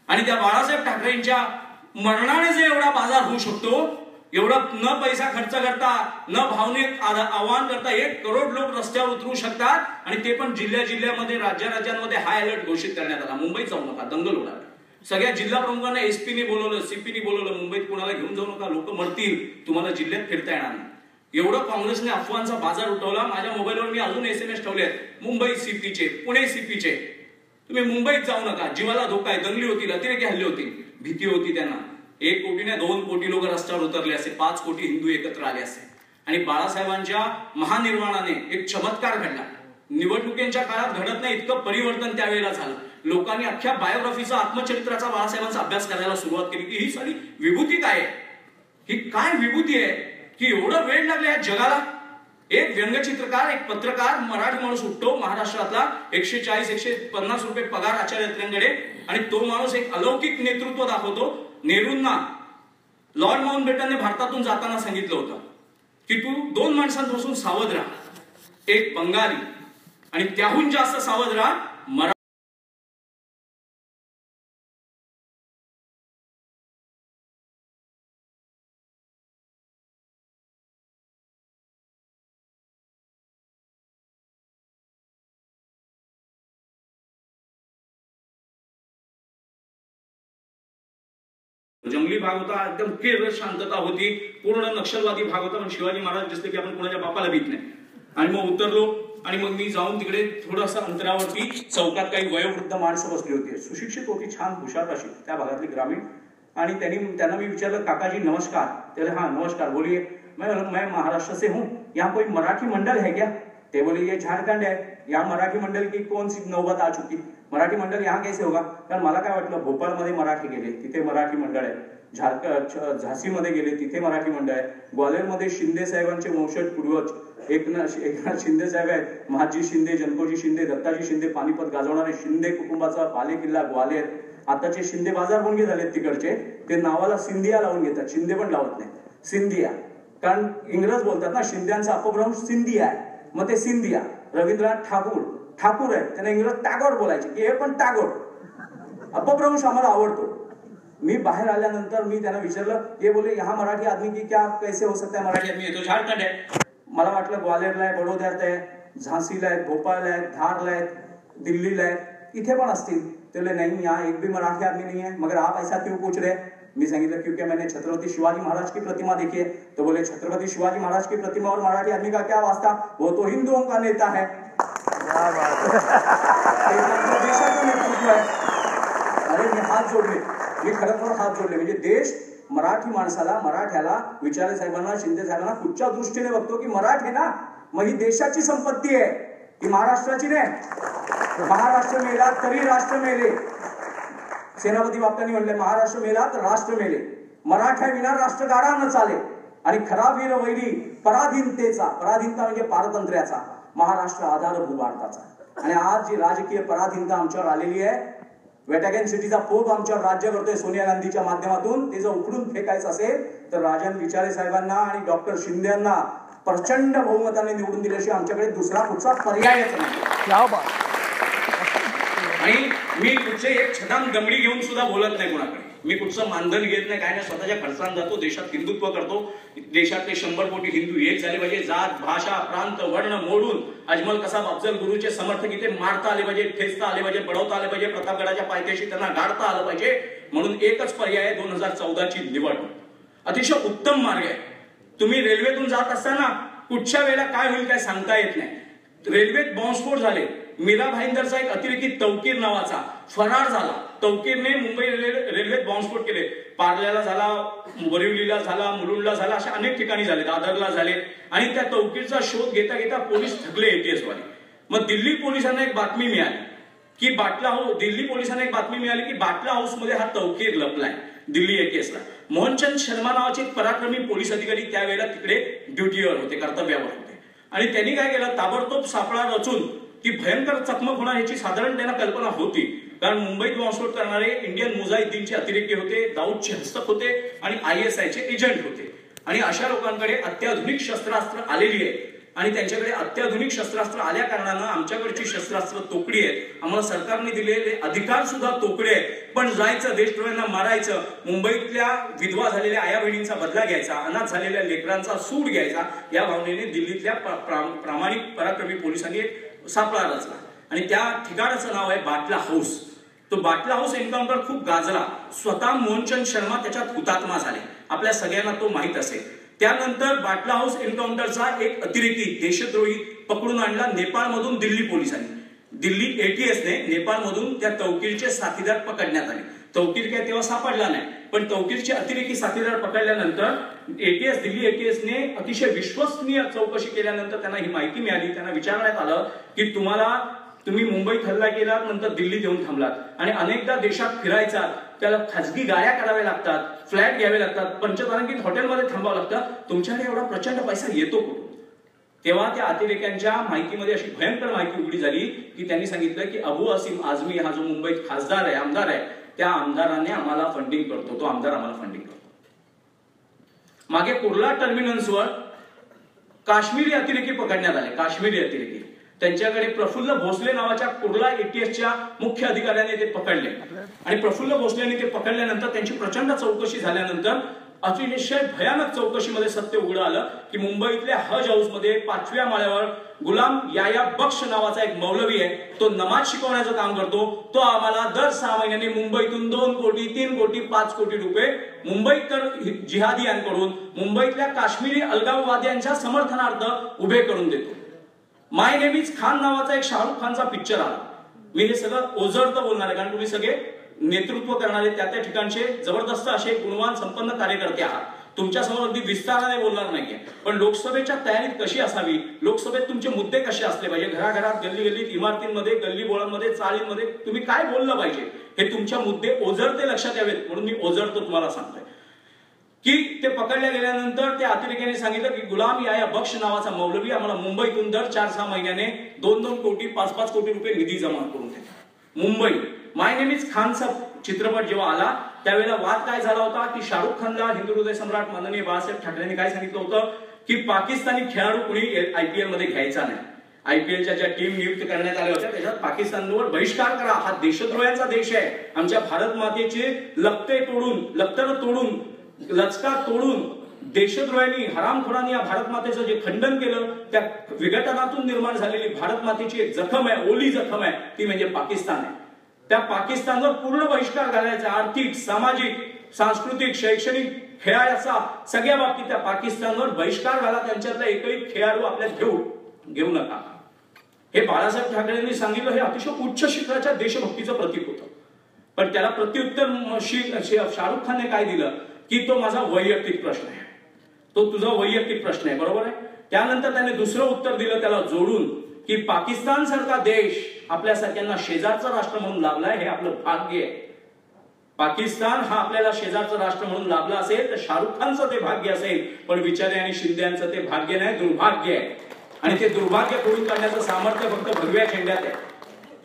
आणि त्या बाळासाहेब ठाकरेंच्या मरणाने जे एवढा बाजार होऊ शकतो, एवढं न पैसा खर्च करता, न भावनिक आवाहन करता 1 करोड लोक रस्त्यावर उतरू शकतात. आणि ते पण जिल्ह्यामध्ये, राज्यांमध्ये हाय अलर्ट घोषित करण्यात आला. मुंबईत जाऊ नका, दंगल उडाला. सगळ्या जिल्हा प्रमुखांना एसपीने बोलवलं, सीपीने बोलवलं, मुंबईत कोणाला घेऊन जाऊ नका, लोक मरतील, तुम्हाला जिल्ह्यात फिरता येणार नाही. एवढं काँग्रेसने अफवांचा बाजार उठवला. माझ्या मोबाईलवर मी अजून SMS ठेवले, मुंबई सीपीचे, पुणे सीपीचे. तुम्ही मुंबईत जाऊ नका, जीवाला धोका आहे, दंगली होतील, अतिरेकी हल्ले होतील, भीती होती त्यांना. 1 कोटी नाही 2 कोटी लोक रस्त्यावर उतरले असे, 5 कोटी हिंदू एकत्र आले असे. आणि बाळासाहेबांच्या महानिर्वाणाने एक चमत्कार घडला. निवडणुकीच्या काळात घडत नाही इतकं परिवर्तन त्यावेळेला झालं. लोकांनी अख्ख्या बायोग्राफीचा, आत्मचरित्राचा, बाळासाहेबांचा अभ्यास करायला सुरुवात केली की ही सारी विभूती काय आहे, ही काय विभूती आहे की एवढं वेळ लागलं या जगाला. एक व्यंगचित्रकार, एक पत्रकार, मराठी माणूस उठतो महाराष्ट्रातला, 140-150 रुपये पगार आचार्य आणि तो माणूस एक अलौकिक नेतृत्व दाखवतो. नेहरूंना लॉर्ड माउंटबॅटनने भारतातून जाताना सांगितलं होतं की तू 2 माणसांपासून सावध राहा, एक बंगाली आणि त्याहून जास्त सावध राहा मराठी. जंगली भाग होता, एकदम केरळ शांतता होती, पूर्ण नक्षलवादी भाग होता. पण शिवाजी महाराज जसं की आपण कोणाच्या बापाला भीत नाही. आणि मग उतरलो आणि मग मी जाऊन तिकडे थोडंसं अंतरावरती चौकात काही वयोवृद्ध माणसं बसली होती, सुशिक्षित होती, छान हुशार अशी त्या भागातली ग्रामीण. आणि त्यांना मी विचारलं, काकाजी नमस्कार. ते हाँ नमस्कार, बोलिए. मैं महाराष्ट्र से हूँ, यहाँ कोई मराठी मंडल है क्या? ते बोले ये झारखंड है, यहाँ मराठी मंडल की कौन सी नौबत आ चुकी, मराठी मंडल यहाँ कैसे होगा? कारण मला काय वाटलं, भोपाळमध्ये मराठी गेले तिथे मराठी मंडळ आहे, झाशीमध्ये गेले तिथे मराठी मंडळ आहे, ग्वाल्हेरमध्ये शिंदे साहेबांचे वंशज पूर्वज एकनाथ शिंदे साहेब आहेत, महाजी शिंदे, जनकोजी शिंदे, दत्ताजी शिंदे, पानिपत गाजवणारे शिंदे कुटुंबाचा बाले किल्ला ग्वाल्हेर. आताचे शिंदे बाजार बोंगे झालेत तिकडचे, ते नावाला सिंधिया लावून घेतात, शिंदे पण लावत नाही, सिंधिया. कारण इंग्रज बोलतात ना, शिंद्यांचा अपभ्रंश सिंधिया आहे, मग ते सिंधिया. रवींद्रनाथ ठाकूर आहे, त्यांना इंग्रज टागोर बोलायचे की हे पण टागोर. अपभ्रंश आम्हाला आवडतो. मी बाहेर आल्यानंतर मी त्यांना विचारलं, ये बोले यहाँ मराठी आदमी की क्या कैसे हो सकता है मराठी आदमी, तो झारखंड आहे. मला वाटलं ग्वाल्हेरला आहे, बडोद्यात आहे, झांसीला आहे, भोपाळला आहे, धारला आहे, दिल्लीला आहे, इथे पण असतील. ते बोले नहीं यहाँ एक भी मराठी आदमी नहीं है, मगर आप ऐसा क्यों पूछ रहे? मी सांगितलं क्योंकि मैंने छत्रपति शिवाजी महाराज की प्रतिमा देखी है. तो बोले छत्रपति शिवाजी महाराज की प्रतिमा और मराठी आदमी का क्या वास्ता, वो तो हिंदुओं का नेता है. देशाचं नेतृत्व आहे. अरे मी हात जोडले, मी खरोखर हात जोडले. म्हणजे देश मराठी माणसाला, मराठ्याला, विचारे साहेबांना, शिंदे साहेबांना कुठच्या दृष्टीने बघतो की मराठी ना, मग ही देशाची संपत्ती आहे, ही महाराष्ट्राची नाही. महाराष्ट्र मेला तरी राष्ट्र मेले. सेनापती बापटांनी म्हणले, महाराष्ट्र मेला तर राष्ट्र मेले, मराठ्या विना राष्ट्र गाडा न चाले. आणि खरा वीर वैरी पराधीनतेचा, पराधीनता म्हणजे पारतंत्र्याचा, महाराष्ट्र आधारभूत भारताचा. आणि आज जी राजकीय पराधीनता आमच्यावर आलेली आहे, व्हॅटिकन सिटीचा पोप आमच्यावर राज्य करतोय सोनिया गांधीच्या माध्यमातून, ते जर उखडून फेकायचं असेल तर राजन विचारे साहेबांना आणि डॉक्टर शिंदे यांना प्रचंड बहुमताने निवडून दिल्याशिवाय आमच्याकडे दुसरा कुठचा पर्यायच नाही. आणि मी कुठचे एक छदाम गमडी घेऊन सुद्धा बोलत नाही कोणाकडे, मी कुठचं मानधन घेत नाही, काय नाही, स्वतःच्या खर्चाने जातो, देशात हिंदुत्व करतो. देशातले 100 कोटी हिंदू एक झाले पाहिजे, जात भाषा प्रांत वर्ण मोडून अजमल कसाब अफजल गुरुचे समर्थक इथे मारता आले पाहिजे, ठेचता आले पाहिजे, पडवता आले पाहिजे, प्रतापगडाच्या पायथ्याशी त्यांना गाडता आलं पाहिजे. म्हणून एकच पर्याय आहे, 2014ची निवडणूक. अतिशय उत्तम मार्ग आहे. तुम्ही रेल्वेतून जात असताना कुठच्या वेळेला काय होईल काय सांगता येत नाही. रेल्वेत बॉम्बस्फोट झाले, मीरा भाईंदरचा एक अतिरेकी तौकीर नावाचा फरार झाला. तौकीरने मुंबई रेल्वेत बॉम्बस्फोट केले, पार्ल्याला झाला, बोरिवलीला झाला, मुलुंडला झाला, अशा अनेक ठिकाणी झाले, दादरला झाले. आणि त्या तौकीरचा शोध घेता घेता पोलीस थकले, एटीएस वाले. मग दिल्ली पोलिसांना एक बातमी मिळाली की बाटला हाऊस मध्ये हा तौकीर लपलाय, दिल्ली एटीएसला. मोहनचंद शर्मा नावाचे पराक्रमी पोलीस अधिकारी त्यावेळेला तिकडे ड्युटीवर होते, कर्तव्यावर होते. आणि त्यांनी काय केलं, ताबडतोब सापळा रचून की भयंकर चकमक होणार याची साधारण त्यांना कल्पना होती. कारण मुंबईत बॉम्बस्फोट करणारे इंडियन मुजाहिदीनचे अतिरेकी होते, दाऊदचे हस्तक होते आणि ISIचे एजंट होते. आणि अशा लोकांकडे अत्याधुनिक शस्त्रास्त्र आलेली आहे. आणि त्यांच्याकडे अत्याधुनिक शस्त्रास्त्र आल्या कारणानं आमच्याकडची शस्त्रास्त्र तोकडी आहेत, आम्हाला सरकारने दिलेले अधिकार सुद्धा तोकडे आहेत. पण जायचं, देशद्रोह्यांना मारायचं, मुंबईतल्या विधवा झालेल्या आया बहिणींचा बदला घ्यायचा, अनाथ झालेल्या लेकरांचा सूड घ्यायचा, या भावनेने दिल्लीतल्या प्रामाणिक पराक्रमी पोलिसांनी सापळा रचला. आणि त्या ठिकाणाचं नाव आहे बाटला हाऊस. तो बाटला हाऊस एन्काउंटर खूप गाजला. स्वतः मोहनचंद शर्मा त्याच्यात हुतात्मा झाले, आपल्या सगळ्यांना तो माहित असेल. त्यानंतर बाटला हाऊस एन्काउंटरचा एक अतिरेकी देशद्रोही पकडून आणला नेपाळमधून दिल्ली पोलिसांनी. दिल्ली एटीएसने नेपाळमधून त्या तौकीरचे साथीदार पकडण्यात आले. तौकीर काय तेव्हा सापडला नाही, पण तौकीरचे अतिरेकी साथीदार पकडल्यानंतर दिल्ली एटीएसने अतिशय विश्वसनीय चौकशी केल्यानंतर त्यांना ही माहिती मिळाली. त्यांना विचारण्यात आलं की तुम्ही मुंबईत हल्ला केलात, नंतर दिल्लीत येऊन थांबलात आणि अनेकदा देशात फिरायचा, त्याला खाजगी गाड्या कराव्या लागतात, फ्लॅट घ्यावे लागतात, पंचतारांकित हॉटेलमध्ये थांबावं लागतं, तुमच्याकडे एवढा प्रचंड पैसा येतो कुठून? तेव्हा त्या अतिरेक्यांच्या माहितीमध्ये अशी भयंकर माहिती उघडी झाली की त्यांनी सांगितलं की अबू असीम आझमी हा जो मुंबईत खासदार आहे, आमदार आहे, त्या आमदाराने आम्हाला फंडिंग करतो, तो आमदार आम्हाला फंडिंग करतो. मागे कुर्ला टर्मिनल्सवर काश्मीरी अतिरेकी पकडण्यात आले. काश्मीरी अतिरेकी, त्यांच्याकडे प्रफुल्ल भोसले नावाच्या कुर्ला एटीएसच्या मुख्य अधिकाऱ्याने ते पकडले आणि प्रफुल्ल भोसलेने ते पकडल्यानंतर त्यांची प्रचंड चौकशी झाल्यानंतर अतिशय भयानक चौकशीमध्ये सत्य उघडं आलं की मुंबईतल्या हज हाऊस मध्ये 5व्या माळ्यावर गुलाम याया बक्ष नावाचा एक मौलवी आहे, तो नमाज शिकवण्याचं काम करतो. तो आम्हाला दर 6 महिन्यांनी मुंबईतून 2 कोटी 3 कोटी 5 कोटी रुपये मुंबईकर जिहादियांकडून मुंबईतल्या काश्मीरी अलगाववाद्यांच्या समर्थनार्थ उभे करून देतो. माय नेम इज खान नावाचा एक शाहरुख खानचा पिक्चर आला. मी हे सगळं ओझरतं बोलणार आहे कारण तुम्ही सगळे नेतृत्व करणारे त्या ठिकाणचे जबरदस्त असे गुणवान संपन्न कार्यकर्ते आहात. तुमच्यासमोर अगदी विस्ताराने बोलणार नाहीये, पण लोकसभेच्या तयारीत कशी असावी, लोकसभेत तुमचे मुद्दे कसे असले पाहिजे, घराघरात, गल्ली गल्लीत, इमारतींमध्ये, गल्ली बोळांमध्ये, चाळींमध्ये तुम्ही काय बोललं पाहिजे, हे तुमच्या मुद्दे ओझरते लक्षात यावेत म्हणून मी ओझरतो तुम्हाला सांगतोय. की ते पकडल्या गेल्यानंतर त्या अतिरेक्याने सांगितलं की गुलाम याया बक्ष नावाचा मौलवी आम्हाला मुंबईतून दर 4-6 महिन्याने 2-2 कोटी 5-5 कोटी रुपये निधी जमा करून देतो. मुंबई माय नेम इज खानचा चित्रपट जेव्हा आला त्यावेळेला वाद काय झाला होता की शाहरुख खानला हिंदू हृदय सम्राट माननीय बाळासाहेब ठाकरेंनी काय सांगितलं होतं की पाकिस्तानी खेळाडू कुणी आयपीएल मध्ये घ्यायचा नाही. आयपीएलच्या ज्या टीम नियुक्त करण्यात आल्या होत्या त्याच्यात पाकिस्तानवर बहिष्कार करा, हा देशद्रोह्यांचा देश आहे, आमच्या भारत मातेचे लक्तर तोडून लचका तोडून देशद्रोह्यांनी हरामखोरांनी या भारत मातेचं जे खंडन केलं, त्या विघटनातून निर्माण झालेली भारत मातेची एक जखम आहे, ओली जखम आहे, ती म्हणजे पाकिस्तान आहे. त्या पाकिस्तानवर पूर्ण बहिष्कार घालायचा, आर्थिक, सामाजिक, सांस्कृतिक, शैक्षणिक, खेळाचा सगळ्या बाबतीत त्या पाकिस्तानवर बहिष्कार घाला, त्यांच्यातला एकही खेळाडू आपल्यात घेऊ नका. हे बाळासाहेब ठाकरेंनी सांगितलं. हे अतिशय उच्च शिखराच्या देशभक्तीचं प्रतीक होतं. पण त्याला प्रत्युत्तर शाहरुख खानने काय दिलं की तो माझा वैयक्तिक प्रश्न आहे, तो तुझा वैयक्तिक प्रश्न आहे, बरोबर आहे. त्यानंतर त्याने दुसरं उत्तर दिलं त्याला जोडून की पाकिस्तान सारखा देश आपल्या सगळ्यांना शेजारचं राष्ट्र म्हणून लाभलाय, हे आपलं भाग्य आहे. पाकिस्तान हा आपल्याला शेजारचं राष्ट्र म्हणून लाभला असेल तर शाहरुख खानचं ते भाग्य असेल, पण विचारे आणि शिंदेचं ते भाग्य नाही, दुर्भाग्य आहे. आणि ते दुर्भाग्य खोडून काढण्याचं सामर्थ्य फक्त भगव्या झेंड्यात आहे.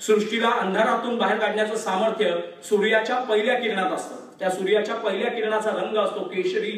सृष्टीला अंधारातून बाहेर काढण्याचं सामर्थ्य सूर्याच्या पहिल्या किरणात असतं. त्या सूर्याच्या पहिल्या किरणाचा रंग असतो केशरी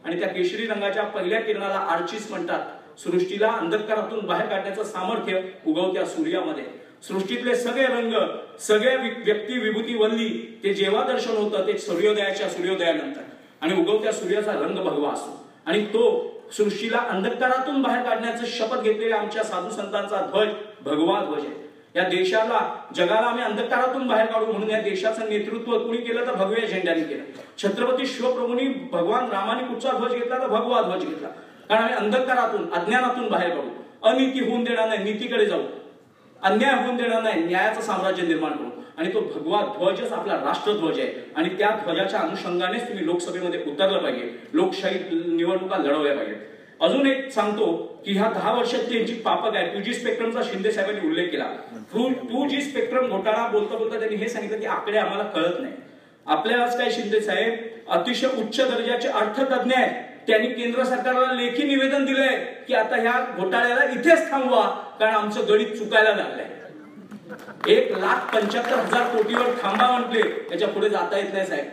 आणि त्या केशरी रंगाच्या पहिल्या किरणाला आर्चिस म्हणतात. सृष्टीला अंधकारातून बाहेर काढण्याचं सामर्थ्य उगवत्या सूर्यामध्ये. सृष्टीतले सगळे रंग, सगळे व्यक्ती, विभूती, वल्ली ते जेव्हा दर्शन होतं ते सूर्योदयानंतर आणि उगवत्या सूर्याचा रंग भगवा असतो. आणि तो सृष्टीला अंधकारातून बाहेर काढण्याचं शपथ घेतलेल्या आमच्या साधू संतांचा ध्वज भगवा ध्वज आहे. या देशाला, जगाला आम्ही अंधकारातून बाहेर काढू म्हणून या देशाचं नेतृत्व कुणी केलं तर भगव्या झेंड्याने केलं. छत्रपती शिवप्रभूंनी भगवान रामाने कुठचा ध्वज घेतला तर भगवा ध्वज घेतला. कारण आम्ही अंधकारातून, अज्ञानातून बाहेर काढू, अनीती होऊन देणार नाही, नीतीकडे जाऊ, अन्याय होऊन देणार नाही, न्यायाचं साम्राज्य निर्माण करू. आणि तो भगवा ध्वजच आपला राष्ट्रध्वज आहे. आणि त्या ध्वजाच्या अनुषंगानेच तुम्ही लोकसभेमध्ये उतरलं पाहिजे, लोकशाही निवडणुका लढवल्या पाहिजेत. अजून एक सांगतो की ह्या 10 वर्षातली यांची पापक आहे. 2G स्पेक्ट्रमचा शिंदे साहेबांनी उल्लेख केला. 2G स्पेक्ट्रम घोटाळा बोलता बोलता त्यांनी हे सांगितलं की आकडे आम्हाला कळत नाही. आपल्यालाच काय शिंदे साहेब अतिशय उच्च दर्जाचे अर्थतज्ञ आहेत, त्यांनी केंद्र सरकारला लेखी निवेदन दिलंय की आता ह्या घोटाळ्याला इथेच थांबवा कारण आमचं गणित चुकायला लागलंय. 1,75,000 कोटीवर थांबा म्हटले, त्याच्या पुढे जाता येत नाही साहेब.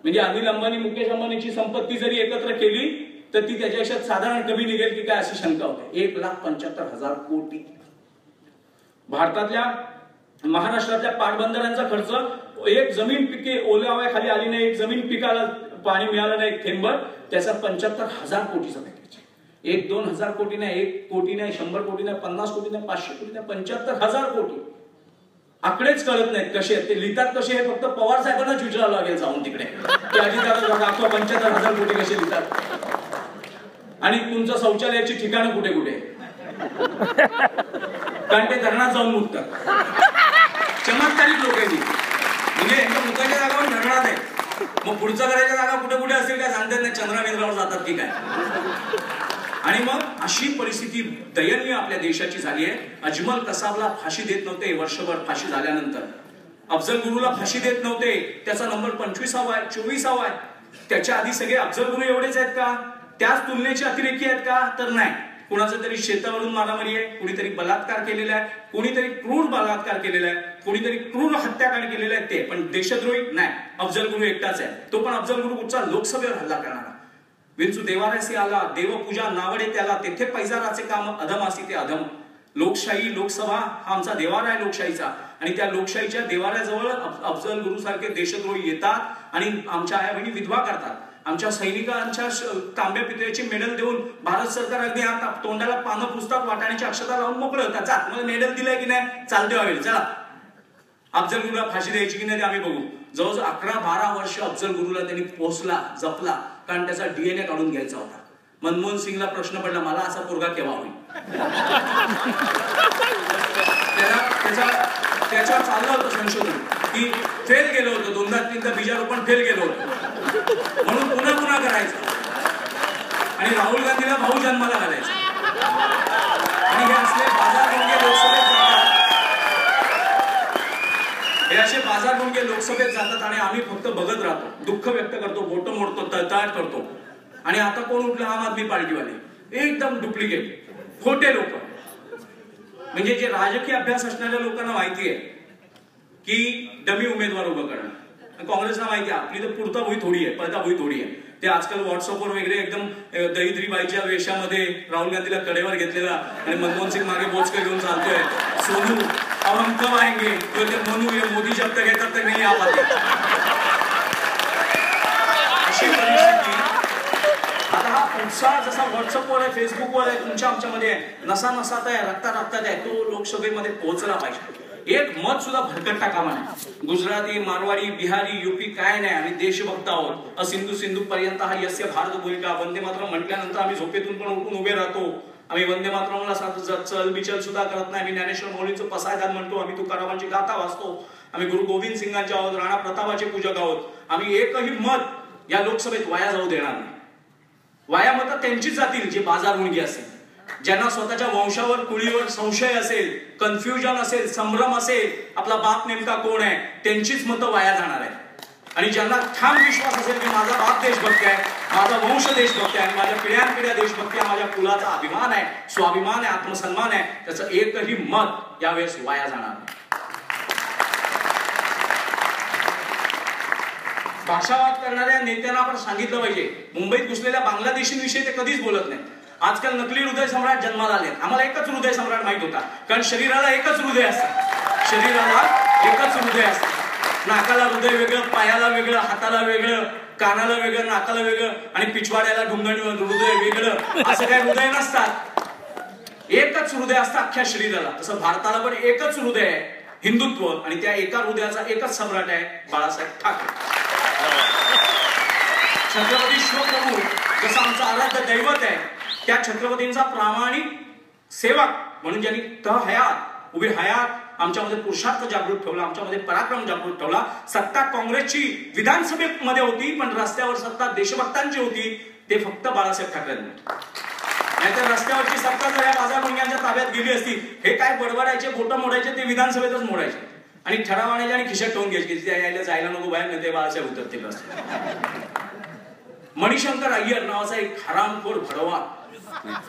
म्हणजे अनिल अंबानी, मुकेश अंबानीची संपत्ती जरी एकत्र केली तर ती त्याच्यापेक्षा साधारण कमी निघेल की काय अशी शंका होते. 1,75,000 कोटी. भारतातल्या, महाराष्ट्रातल्या पाटबंधाऱ्यांचा खर्च, एक जमीन पिके ओल्याव्याखाली आली नाही, एक जमीन पिकाला पाणी मिळालं नाही एक थेंबर, त्याचा 75,000 कोटीचा पॅकेज. 1-2 हजार कोटी नाही, 1 कोटी नाही, 100 कोटी नाही, 50 कोटी नाही, 500 कोटी नाही, 75,000 कोटी. आकडेच कळत नाहीत कसे आहेत, ते लिहितात कसे हे फक्त पवार साहेबांनाच विचारावं लागेल जाऊन तिकडे की अजितदादा दाखवा 75,000 कोटी कसे लिहितात आणि तुमचं शौचालयाची ठिकाणं कुठे कुठे. कारण ते धरणात जाऊन मुकतात. चमत्कारिक लोक आहेत म्हणजे यांच्या मुकाच्या जागावर धरणात आहे. मग पुढचं करायच्या जागा कुठे कुठे असेल काय सांगतात नाही, चंद्रामेंद्रावर जातात की काय. आणि मग अशी परिस्थिती दयनीय आपल्या देशाची झाली आहे. अजमल कसाबला फाशी देत नव्हते वर्षभर, फाशी झाल्यानंतर अफजल गुरुला फाशी देत नव्हते. त्याचा नंबर 25वा आहे, 24वा आहे. त्याच्या आधी सगळे अफजल गुरु एवढेच आहेत का? त्याच तुलनेचे अतिरेकी आहेत का? तर नाही. कुणाचं तरी शेतावरून मारामारी आहे, कुणीतरी बलात्कार केलेला आहे, कुणीतरी क्रूर बलात्कार केलेला आहे, कुणीतरी क्रूर हत्याकांड केलेलं आहे ते, पण देशद्रोही नाही. अफजल गुरु एकटाच आहे. तो पण अफजल गुरु कुठचा? लोकसभेवर हल्ला करणारा. विंचू देवाऱ्यासी आला, देवपूजा नावडे त्याला, तेथे पैजाराचे काम अधम असी ते अधम. लोकशाही, लोकसभा हा आमचा देवारा आहे लोकशाहीचा. आणि त्या लोकशाहीच्या देवाऱ्याजवळ अफजल गुरु सारखे देशद्रोही येतात आणि आमच्या आया बहिणी विधवा करतात. आमच्या सैनिकांच्या तांब्या पितळेचे मेडल देऊन भारत सरकार अगदी तोंडाला पानं पुसतात, वाटाण्याची अक्षता लावून मोकळे होतात. जा, मला मेडल दिलंय की नाही, चालते हवेल, चला. अफजल गुरुला फाशी द्यायची की नाही ते आम्ही बघू. जवळजवळ 11-12 वर्ष अफजल गुरुला त्यांनी पोसला, जपला, कारण त्याचा DNA काढून घ्यायचा होता. मनमोहन सिंगला प्रश्न पडला, मला असा पोरगा केव्हा होईल. त्याच्यावर चाललं होतं संशोधन की फेल गेलं होतं, 2दा-3दा बीजारोपण फेल गेलं होतं, म्हणून पुन्हा करायचं. आणि राहुल गांधीला भाऊ जन्माला घालायचा. आणि हे असले बाजारभुंगे लोकसभेत जातात, हे असे बाजारभुंगे लोकसभेत जातात आणि आम्ही फक्त बघत राहतो, दुःख व्यक्त करतो, बोट मोडतो, तळतळाट करतो. आणि आता कोण उठलं? आम आदमी पार्टीवाले, एकदम डुप्लिकेट खोटे लोक. म्हणजे जे राजकीय अभ्यास असणाऱ्या लोकांना माहिती आहे की डमी उमेदवार उभं करणं. काँग्रेसला माहिती आहे आपली तर पुरता भुई थोडी आहे, पळता भुई थोडी आहे. ते आजकाल व्हॉट्सअपवर वगैरे एकदम दहीद्री बाईच्या वेशामध्ये राहुल गांधीला कडेवर घेतलेला आणि मनमोहन सिंग मागे बोचकं घेऊन चालतोय. सोनू अब हम कब आएंगे, तो मनू ये मोदी जब तक है तब तक नहीं आ पाते. अशी परिस्थिती. आता हा उत्साह जसा व्हॉट्सअपवर आहे, फेसबुकवर आहे, तुमच्या आमच्यामध्ये नसा नसात आहे, रक्तात आहे, तो लोकसभेमध्ये पोहोचला पाहिजे. एक मत सुद्धा भरकटता कामा नये. गुजराती, मारवाडी, बिहारी, युपी काय नाही, आम्ही देशभक्त आहोत. सिंधू पर्यंत हा यस्य भारत भूमिका. वंदे मातरम म्हटल्यानंतर आम्ही झोपेतून पण उठून उभे राहतो. आम्ही वंदे मातरमला चल बिचल सुद्धा करत नाही. आम्ही ज्ञानेश्वर माऊलींचं पसायदान म्हणतो, आम्ही तुकारामांची गाथा वाचतो, आम्ही गुरु गोविंद सिंगांचे आहोत, राणा प्रतापाचे पूजक आहोत. आम्ही एकही मत या लोकसभेत वाया जाऊ देणार नाही. वाया मत त्यांचीच जातील जे बाजारभुंगी असेल, ज्यांना स्वतःच्या वंशावर, कुळीवर संशय असेल, कन्फ्युजन असेल, संभ्रम असेल, आपला बाप नेमका कोण आहे, त्यांचीच मतं वाया जाणार आहे. आणि ज्यांना ठाम विश्वास असेल की माझा बाप देशभक्त आहे, माझा वंश देशभक्त आहे, माझ्या पिढ्यानपिढ्या देशभक्ती आहे, माझ्या कुलाचा अभिमान आहे, स्वाभिमान आहे, आत्मसन्मान आहे, त्याचं एकही मत यावेळेस वाया जाणार नाही. भाषावाद करणाऱ्या नेत्यांना आपण सांगितलं पाहिजे, मुंबईत घुसलेल्या बांगलादेशींविषयी ते कधीच बोलत नाही. आजकाल नकली हृदय सम्राट जन्माला आले. आम्हाला एकच हृदय सम्राट माहित होता, कारण शरीराला एकच हृदय असतं, शरीराला एकच हृदय असतं. नाकाला हृदय वेगळं, पायाला वेगळं, हाताला वेगळं, कानाला वेगळं, नाकाला वेगळं, आणि पिछवाड्याला ढुंगणीवर हृदय वेगळं. असं काही हृदय नसतात, एकच हृदय असतं अख्ख्या शरीराला. तसं भारताला पण एकच हृदय आहे, हिंदुत्व, आणि त्या एका हृदयाचा एकच सम्राट आहे, बाळासाहेब ठाकरे. छत्रपती शिवप्रभू जसं आमचं आराध्य दैवत आहे, त्या छत्रपतींचा प्रामाणिक सेवक म्हणून ज्यांनी हयात उभी हयात आमच्यामध्ये पुरुषार्थ जागृत ठेवला, आमच्यामध्ये पराक्रम जागृत ठेवला. सत्ता काँग्रेसची विधानसभेमध्ये होती, पण रस्त्यावर सत्ता देशभक्तांची होती, ते फक्त बाळासाहेब ठाकरेंनी. नाहीतर रस्त्यावरची सत्ता जर या बाजारभुंग्यांच्या ताब्यात गेली असती, हे काय बडबडायचे, बोटं मोडायचे, ते विधानसभेतच मोडायचे आणि ठराव आणायचे आणि खिशात ठेवून घ्यायचे. यायला जायला नको बाहेर, नाही ते बाळासाहेब उतरते बस. मणिशंकर अय्यर नावाचा एक हरामखोर भडवा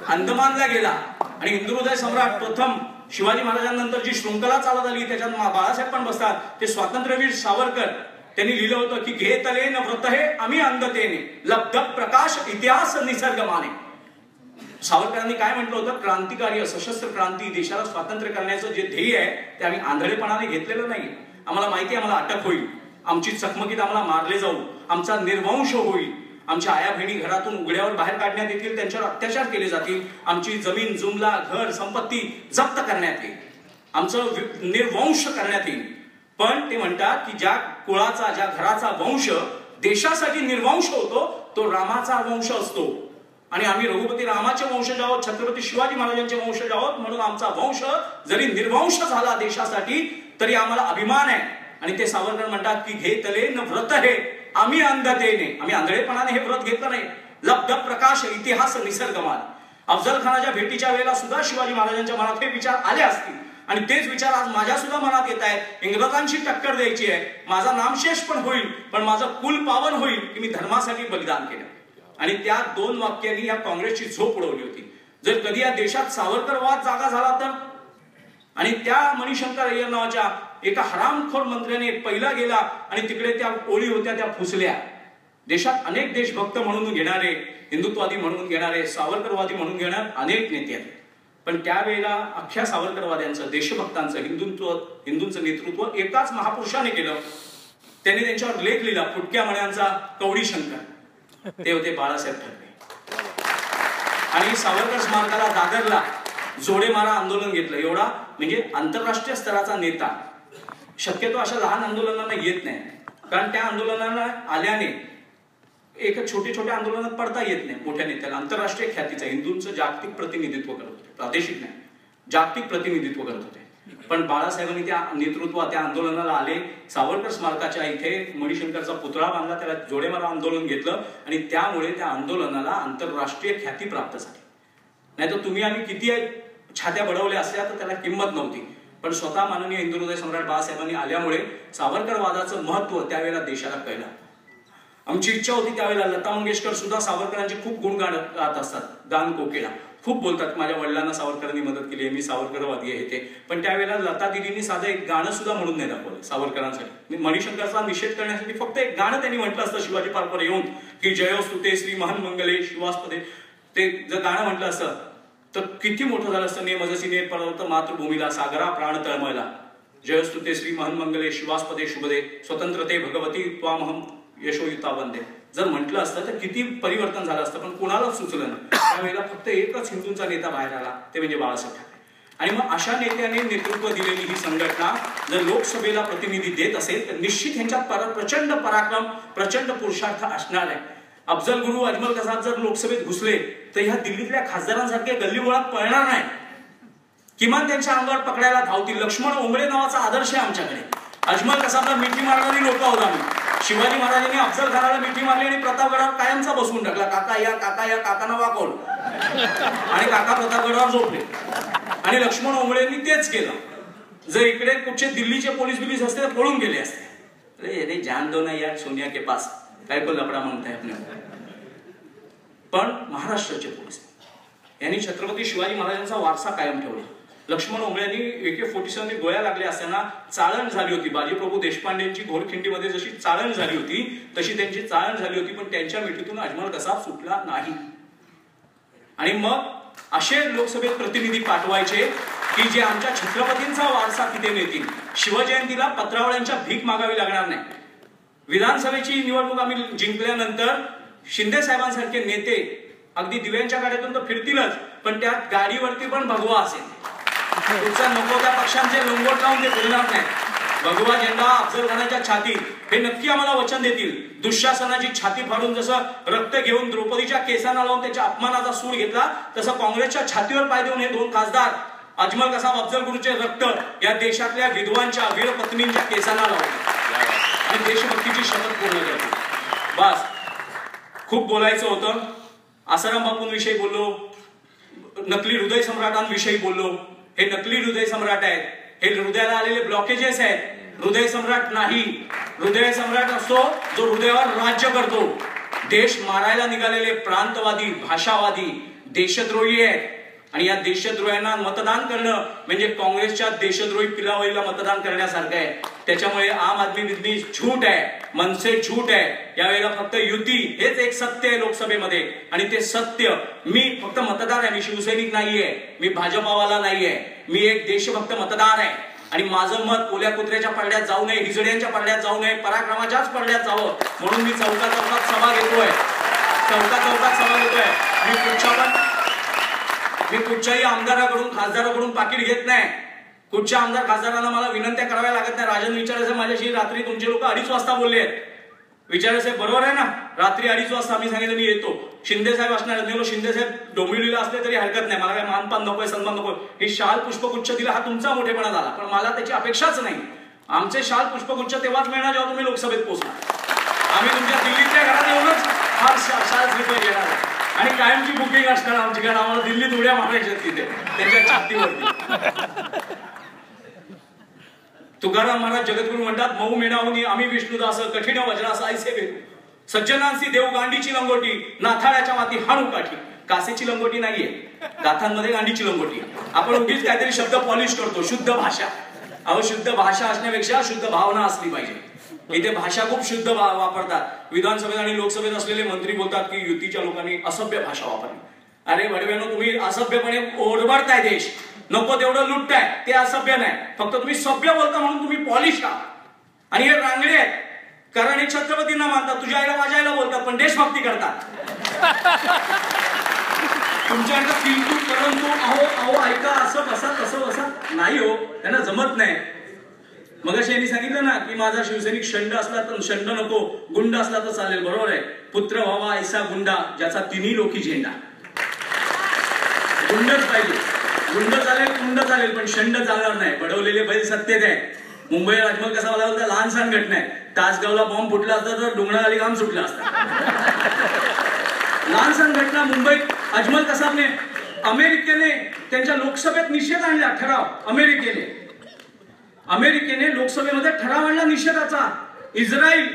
अंदमानला गेला आणि हिंदू हृदय सम्राट प्रथम शिवाजी महाराजांनंतर जी शृंखला चालत आली त्याच्यात बाळासाहेब पण बसतात. ते स्वातंत्र्यवीर सावरकर त्यांनी लिहिलं होतं की घेतले न व्रत हे आम्ही अंधतेने लब्ध प्रकाश इतिहास निसर्ग माने. सावरकरांनी काय म्हटलं होतं, क्रांतिकारी सशस्त्र क्रांती, देशाला स्वातंत्र्य करण्याचं जे ध्येय आहे ते आम्ही आंधळेपणाने घेतलेलं नाही. आम्हाला माहिती आहे आम्हाला अटक होईल, आमची चकमकीत आम्हाला मारले जाऊ, आमचा निर्वंश होईल, आमच्या आया बहिणी घरातून उघड्यावर बाहेर काढण्यात येतील, त्यांच्यावर अत्याचार केले जातील, आमची जमीन जुमला घर संपत्ती जप्त करण्यात येईल, आमचं निर्वंश करण्यात येईल. पण ते म्हणतात की ज्या कुळाचा, ज्या घराचा वंश देशासाठी निर्वंश होतो तो रामाचा वंश असतो. आणि आम्ही रघुपती रामाचे वंशज आहोत, छत्रपती शिवाजी महाराजांचे वंशज आहोत, म्हणून आमचा वंश जरी निर्वंश झाला देशासाठी तरी आम्हाला अभिमान आहे. आणि ते सावरकर म्हणतात की घेतले न व्रत हे आम्ही अंधतेने, आम्ही आंधळेपणाने हे व्रत घेतलं नाही. लब्ध प्रकाश इतिहास निसर्गमान. अफजल खानाच्या भेटीच्या वेळेला सुद्धा शिवाजी महाराजांच्या मनात हे विचार आले असतील आणि तेच विचार आज माझ्या सुद्धा मनात येत आहेत. इंग्रजांची टक्कर द्यायची आहे, माझा नामशेष पण होईल पण माझं कुल पावन होईल की मी धर्मासाठी बलिदान केलं. आणि त्या 2 वाक्यांनी या काँग्रेसची झोप उडवली होती. जर कधी या देशात सावरकरवाद जागा झाला तर, आणि त्या मणिशंकर अय्यर नावाच्या एका हरामखोर मंत्र्याने पहिला गेला आणि तिकडे त्या ओळी होत्या त्या फुसल्या. देशात अनेक देशभक्त म्हणून घेणारे, हिंदुत्ववादी म्हणून घेणारे, सावरकरवादी म्हणून घेणारे अनेक नेते आहेत. पण त्यावेळेला अख्ख्या सावरकरवाद्यांचं, देशभक्तांचं, हिंदूंचं नेतृत्व एकाच महापुरुषाने केलं. त्यांनी त्यांच्यावर लेख लिहिला फुटक्या मण्यांचा कवडी शंकर, ते होते बाळासाहेब ठाकरे. आणि सावरकर स्मारकाला दादरला जोडेमारा आंदोलन घेतलं. एवढा म्हणजे आंतरराष्ट्रीय स्तराचा नेता शक्यतो अशा लहान आंदोलनांना येत नाही, कारण त्या आंदोलनाला आल्याने एक छोटे आंदोलनात पडता येत नाही. मोठ्या नेत्याला आंतरराष्ट्रीय ख्यातीचं हिंदूंचं जागतिक प्रतिनिधित्व करत होते, प्रादेशिक नाही जागतिक प्रतिनिधित्व करत होते. पण बाळासाहेबांनी त्या नेतृत्वात त्या आंदोलनाला आले. सावरकर स्मारकाच्या इथे मणिशंकरचा पुतळा बांधला, त्याला जोडेमारा आंदोलन घेतलं आणि त्यामुळे त्या आंदोलनाला आंतरराष्ट्रीय ख्याती प्राप्त झाली. नाही तर तुम्ही आम्ही किती छात्या बडवल्या असल्या तर त्याला किंमत नव्हती. पण स्वतः माननीय हिंदू हृदय सम्राट बाळासाहेबांनी आल्यामुळे सावरकरवादाचं महत्व त्यावेळेला देशाला कळलं. आमची इच्छा होती त्यावेळेला लता मंगेशकर सुद्धा सावरकरांचे खूप गुण गात असतात. दान कोकिळा खूप बोलतात, माझ्या वडिलांना सावरकरांनी मदत केली आहे, मी सावरकरवादी आहे ते. पण त्यावेळेला लता दिदींनी साधं एक गाणं सुद्धा म्हणून नाही दाखवलं सावरकरांसाठी. मणिशंकरचा निषेध करण्यासाठी फक्त एक गाणं त्यांनी म्हटलं असतं शिवाजी पार्कवर येऊन की जयोस्तुते श्री महन मंगले शिवास्पदे. ते जर गाणं म्हटलं असतं तर किती मोठं झालं असतं. नेमजसी ने पर्वत मातृभूमीला सागरा प्राण तळमळला. जयोस्तुते श्री महन मंगले शिवास्पदे शुभदे स्वतंत्रते भगवती त्वामहम यशोयुता वंदे. जर म्हटलं असतं तर किती परिवर्तन झालं असतं, पण कोणालाच सुचलं नाही. त्यावेळेला फक्त एकच हिंदूंचा नेता बाहेर आला, ते म्हणजे बाळासाहेब ठाकरे. आणि मग अशा नेत्याने नेतृत्व दिलेली ही संघटना जर लोकसभेला प्रतिनिधी देत असेल तर निश्चित ह्यांच्यात प्रचंड पराक्रम, प्रचंड पुरुषार्थ असणार आहे. अफजल गुरु, अजमल कसाब जर लोकसभेत घुसले तर ह्या दिल्लीतल्या खासदारांसारखे गल्लीबोळात पळणार नाही, किमान त्यांच्या अंगावर पकडायला धावतील. लक्ष्मण ओंबळे नावाचा आदर्श आहे आमच्याकडे. अजमल कसाबला मिठी मारणारी लोक आहोत आम्ही. शिवाजी महाराजांनी अफजल खानाला मिठी मारली आणि प्रतापगडावर कायमचा बसवून टाकला. काका या काकांना वाकवलं आणि काका प्रतापगडावर झोपले. आणि लक्ष्मण ओंबळेंनी तेच केलं. जर इकडे कुठचे दिल्लीचे पोलीस बिलीस असते तर पळून गेले असते. अरे जान दो ना यार सोनिया के पास, काय को लपडा म्हणताय आपल्याला. पण महाराष्ट्राचे पोलीस यांनी छत्रपती शिवाजी महाराजांचा वारसा कायम ठेवला. लक्ष्मण ओंबळेंनी AK-47 गोळ्या लागल्या असताना चाळण झाली होती. बाजीप्रभू देशपांडेंची घोरखिंडीमध्ये जशी चाळण झाली होती तशी त्यांची चाळण झाली होती, पण त्यांच्या मिठीतून अजमल कसाब सुटला नाही. आणि मग असे लोकसभेत प्रतिनिधी पाठवायचे की जे आमच्या छत्रपतींचा वारसा तिथे नेतील. शिवजयंतीला पत्रावळ्यांच्या भीक मागावी लागणार नाही. विधानसभेची निवडणूक आम्ही जिंकल्यानंतर शिंदे साहेबांसारखे नेते अगदी दिव्यांच्या गाड्यातून तर फिरतीलच, पण त्या गाडीवरती पण भगवा असेल. तुमचा नको त्या पक्षांचे लोंगोट लावून ते फिरणार नाही. भगवा झेंडा अफजल खानाच्या छातीत, हे नक्की आम्हाला वचन देतील. दुःशासनाची छाती फाडून जसं रक्त घेऊन द्रौपदीच्या केसांना लावून त्याच्या अपमानाचा सूड घेतला, तसं काँग्रेसच्या छातीवर पाय देऊन हे 2 खासदार अजमल कसाब, अफजल गुरुचे रक्त या देशातल्या विधवांच्या, वीर पत्नींच्या केसांना लावले आणि देशभक्तीची शपथ पूर्ण केली. बस, खूप बोलायचं होतं. आसाराम बापूंविषयी बोललो, नकली हृदय सम्राटांविषयी बोललो. हे नकली हृदय सम्राट आहेत, हे हृदयाला आलेले ब्लॉकेजेस आहेत. हृदय सम्राट नाही, हृदय सम्राट असतो जो हृदयावर राज्य करतो. देश मारायला निघालेले प्रांतवादी, भाषावादी, देशद्रोही आहेत. आणि या देशद्रोह्यांना मतदान करणं म्हणजे काँग्रेसच्या देशद्रोही पिलावळीला मतदान करण्यासारखं आहे. त्याच्यामुळे आम आदमी बिदमी झूट आहे, मनसे झूट आहे. यावेळेला फक्त युती हेच एक सत्य आहे लोकसभेमध्ये. आणि ते सत्य, मी फक्त मतदार आहे, मी शिवसैनिक नाहीये, मी भाजपावाला नाहीये, मी एक देशभक्त मतदार आहे. आणि माझं मत ओल्या कुत्र्याच्या पडद्यात जाऊ नये, हिजड्यांच्या पडद्यात जाऊ नये, पराक्रमाच्याच पडद्यात जावं म्हणून मी चौकात सभा घेतोय. मी कुठच्याही आमदाराकडून, खासदाराकडून पाकिट घेत नाही. कुठच्या आमदार खासदारांना मला विनंत्या कराव्या लागत नाही. राजन विचारायचं माझ्याशी रात्री तुमचे लोक 2:30 वाजता बोलले आहेत. विचारायचं बरोबर आहे ना, रात्री 2:30 वाजता आम्ही सांगितलं मी येतो. शिंदे साहेब असणार नेलो, शिंदे साहेब डोंबिवलीला असले तरी हरकत नाही, मला काय मानपान नकोय, सन्मान नकोय, हे शाल पुष्पगुच्छ दिला हा तुमचा मोठेपणा झाला, पण मला त्याची अपेक्षाच नाही. आमचे शाल पुष्पगुच्छ तेव्हाच मिळणार जेव्हा तुम्ही लोकसभेत पोहोचणार. आम्ही तुमच्या दिल्लीतल्या घरात येऊनच हा शाल स्लिप घेणार आणि कायमची बुकिंग असणार आमची, कारण आम्हाला दिल्लीत उड्या मारायच्या तिथे त्यांच्या छातीवरती. तुकाराम महाराज जगद्गुरु म्हणतात, मऊ मेणाहुनी आम्ही विष्णुदास, कठीण वज्रास ऐसे भेटू, सज्जनांसी देव गांडीची लंगोटी, नाथाळ्याच्या माती हाणू काठी. कासेची लंगोटी नाहीये, गाथांमध्ये गांडीची लंगोटी. आपण उगीच काहीतरी शब्द पॉलिश करतो. शुद्ध भाषा, अहो शुद्ध भाषा असण्यापेक्षा शुद्ध भावना असली पाहिजे. इथे भाषा खूप शुद्ध वापरतात. विधानसभेत आणि लोकसभेत असलेले मंत्री बोलतात की युतीच्या लोकांनी असभ्य भाषा वापरली. अरे वडव्यानो, तुम्ही असभ्यपणे ओढवताय देश, नको तेवढं लुटताय, ते असभ्य नाही. फक्त तुम्ही सभ्य बोलता म्हणून तुम्ही पॉलिश आहात. आणि हे रांगडे आहेत, कारण हे छत्रपतींना मानतात, तुझ्या आईला माझ्या आईला बोलतात, पण देशभक्ती करतात. तुमच्याकडे किंतु परंतु अहो अहो ऐका, असं बसा तसं बसा नाही हो, त्यांना जमत नाही. मगाशी यांनी सांगितलं ना की माझा शिवसैनिक शंड असला तर शंड नको, गुंड असला तर चालेल. बरोबर आहे, पुत्र व्हावा ऐसा गुंडा ज्याचा तिन्ही लोकी झेंडा. गुंडच पाहिजे, गुंड चालेल, गुंड चालेल, पण शंड चालणार नाही. बडवलेले बैल सत्तेत आहे. मुंबई अजमल कसा मला बोलता, लहान सहान घटना आहे. तासगावला बॉम्ब फुटला असता तर डोंगराखाली घाम सुटला असता. लहान सहान घटना. मुंबईत अजमल कसाबने, अमेरिकेने त्यांच्या लोकसभेत निषेध आणला, ठराव. अमेरिकेने लोकसभेमध्ये ठराव आणला निषेधाचा. इस्रायल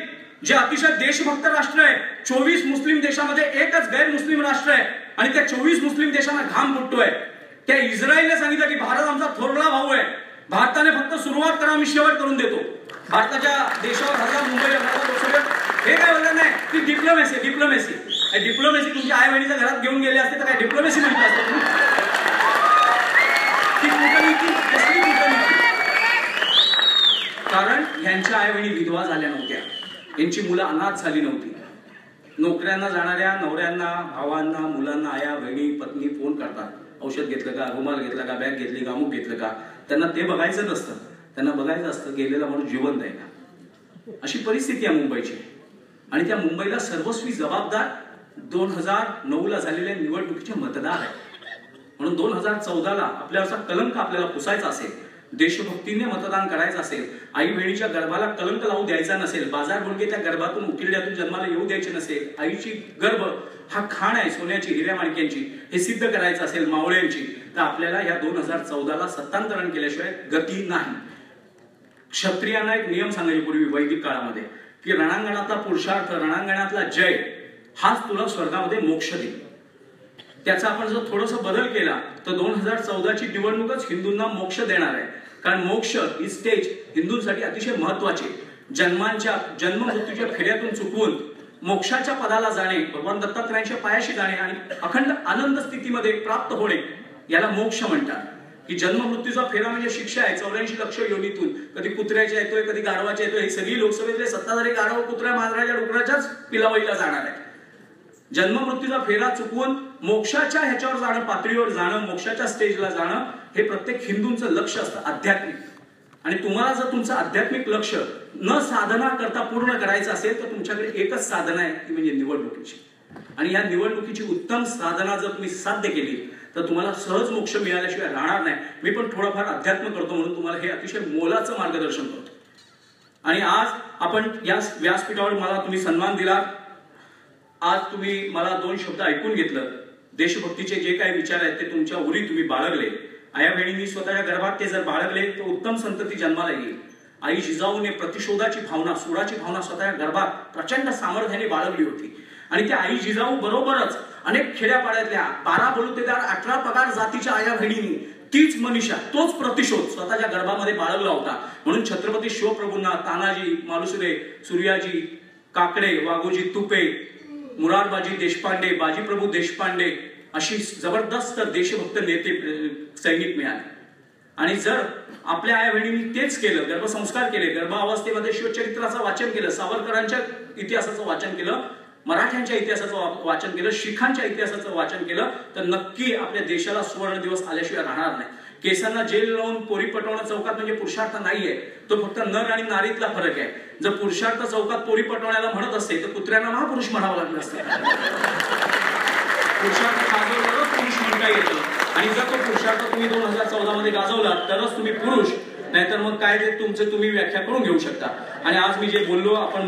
जे अतिशय देशभक्त राष्ट्र आहे, 24 मुस्लिम देशामध्ये एकच गैर मुस्लिम राष्ट्र आहे, आणि त्या 24 मुस्लिम देशांना घाम फुटतोय. त्या इस्रायलने सांगितलं की भारत आमचा थोरला भाऊ आहे, भारताने फक्त सुरुवात करा, मी शेवट करून देतो. भारताच्या देशावर हल्ला मुंबईला लोकसभेत हे काय बोलत नाही की डिप्लोमॅसी. डिप्लोमॅसी तुमच्या आई बहिणीच्या घरात घेऊन गेले असते तर काय डिप्लोमॅसी म्हणत असतं? कारण यांच्या आई बहिणी विधवा झाल्या नव्हत्या, यांची मुलं अनाथ झाली नव्हती. नोकऱ्यांना जाणाऱ्या नवऱ्यांना, भावांना, मुलांना आया बहिणी पत्नी फोन करतात, औषध घेतलं का, रुमाल घेतला का, बॅग घेतली का, अमुक घेतलं का. त्यांना ते बघायचं नसतं, त्यांना बघायचं असतं गेलेला माणूस जिवंत आहे का. अशी परिस्थिती आहे मुंबईची. आणि त्या मुंबईला सर्वस्वी जबाबदार 2009ला झालेल्या निवडणुकीचे मतदार आहे. म्हणून 2014ला आपल्यावरचा कलंक आपल्याला पुसायचा असेल, देशभक्तीने मतदान करायचं असेल, आई बहिणीच्या गर्भाला कलंक लावू द्यायचा नसेल, बाजार मुलगे त्या गर्भातून उकिरड्यातून जन्माला येऊ द्यायचे नसेल, आईची गर्भ हा खाण आहे सोन्याची, हिऱ्या माणक्यांची, हे सिद्ध करायचं असेल मावळ्यांची, तर आपल्याला या 2014ला सत्तांतरण केल्याशिवाय गती नाही. क्षत्रियांना एक नियम सांगायचे पूर्वी वैदिक काळामध्ये की रणांगणातला पुरुषार्थ, रणांगणातला जय हाच तुला स्वर्गामध्ये मोक्ष देईल. त्याचा आपण जर थोडंसं बदल केला तर 2014ची निवडणूकच हिंदूंना मोक्ष देणार आहे. कारण मोक्ष ही स्टेज हिंदूंसाठी अतिशय महत्वाची. जन्म मृत्यूच्या फेऱ्यातून चुकवून मोक्षाच्या पदाला जाणे, भगवान दत्तात्रयांच्या पायाशी जाणे आणि अखंड आनंद स्थितीमध्ये प्राप्त होणे याला मोक्ष म्हणतात. की जन्म मृत्यूचा फेरा म्हणजे शिक्षा आहे. 84 लक्ष योनीतून कधी कुत्र्याच्या येतोय, कधी गाढवाच्या येतोय. ही सगळी लोकसभेतले सत्ताधारी गाढव कुत्र्या मांजराच्या डुकराच्याच पिलावळीला जाणार आहे. जन्म मृत्यूचा फेरा चुकवून मोक्षाच्या ह्याच्यावर जाणं, पातळीवर जाणं, मोक्षाच्या स्टेजला जाणं हे प्रत्येक हिंदूंचं लक्ष असतं आध्यात्मिक. आणि तुम्हाला जर तुमचं आध्यात्मिक लक्ष न साधना करता पूर्ण करायचं असेल तर तुमच्याकडे एकच साधना आहे, ती म्हणजे निवडणुकीची. आणि या निवडणुकीची उत्तम साधना जर तुम्ही साध्य केली तर तुम्हाला सहज मोक्ष मिळाल्याशिवाय राहणार नाही. मी पण थोडंफार अध्यात्म करतो म्हणून तुम्हाला हे अतिशय मोलाचं मार्गदर्शन करतो. आणि आज आपण या व्यासपीठावर मला तुम्ही सन्मान दिला. आज तुम्ही मला 2 शब्द ऐकून घेतलं. देशभक्तीचे जे काही विचार आहेत ते तुमच्या उरी तुम्ही बाळगले. आया बहिणींनी स्वतःच्या गर्भात ते जर बाळगले तर उत्तम संतती जन्माला येईल. आई जिजाऊने प्रतिशोधाची भावना, सुराची भावना स्वतःच्या गर्भात प्रचंड सामर्थ्याने बाळगली होती. आणि त्या आई जिजाऊ बरोबरच अनेक खेड्यापाड्यातल्या 12 बलुतेदार 18 पगार जातीच्या आया बहिणींनी तीच मनीषा, तोच प्रतिशोध स्वतःच्या गर्भामध्ये बाळगला होता. म्हणून छत्रपती शिवप्रभूंना तानाजी मालुसरे, सूर्याजी काकडे, वाघोजी तुपे, मुरारबाजी देशपांडे, बाजीप्रभू देशपांडे अशी जबरदस्त देशभक्त नेते सैनिक मिळाले. आणि जर आपल्या आया बहिणींनी तेच केलं, गर्भसंस्कार केले, गर्भावस्थेमध्ये शिवचरित्राचं वाचन केलं, सावरकरांच्या इतिहासाचं वाचन केलं, मराठ्यांच्या इतिहासाचं वाचन केलं, शिखांच्या इतिहासाचं वाचन केलं तर नक्की आपल्या देशाला सुवर्ण दिवस आल्याशिवाय राहणार नाही. केसांना जेल लावून पोरी पटवणं चौकात म्हणजे पुरुषार्थ नाहीये, तो फक्त नर आणि नारीतला फरक आहे. जर पुरुषार्थ चौकात पोरी पटवण्याला म्हणत असते तर कुत्र्यांना महापुरुष म्हणावं लागलं असतं. पुरुषार्थ गाजवल्यावरच पुरुष म्हणता येतं. आणि जर तो पुरुषार्थ तुम्ही 2014 मध्ये गाजवला तरच तुम्ही पुरुष, नाहीतर मग काय ते तुमचं तुम्ही व्याख्या करून घेऊ शकता. आणि आज मी जे बोललो आपण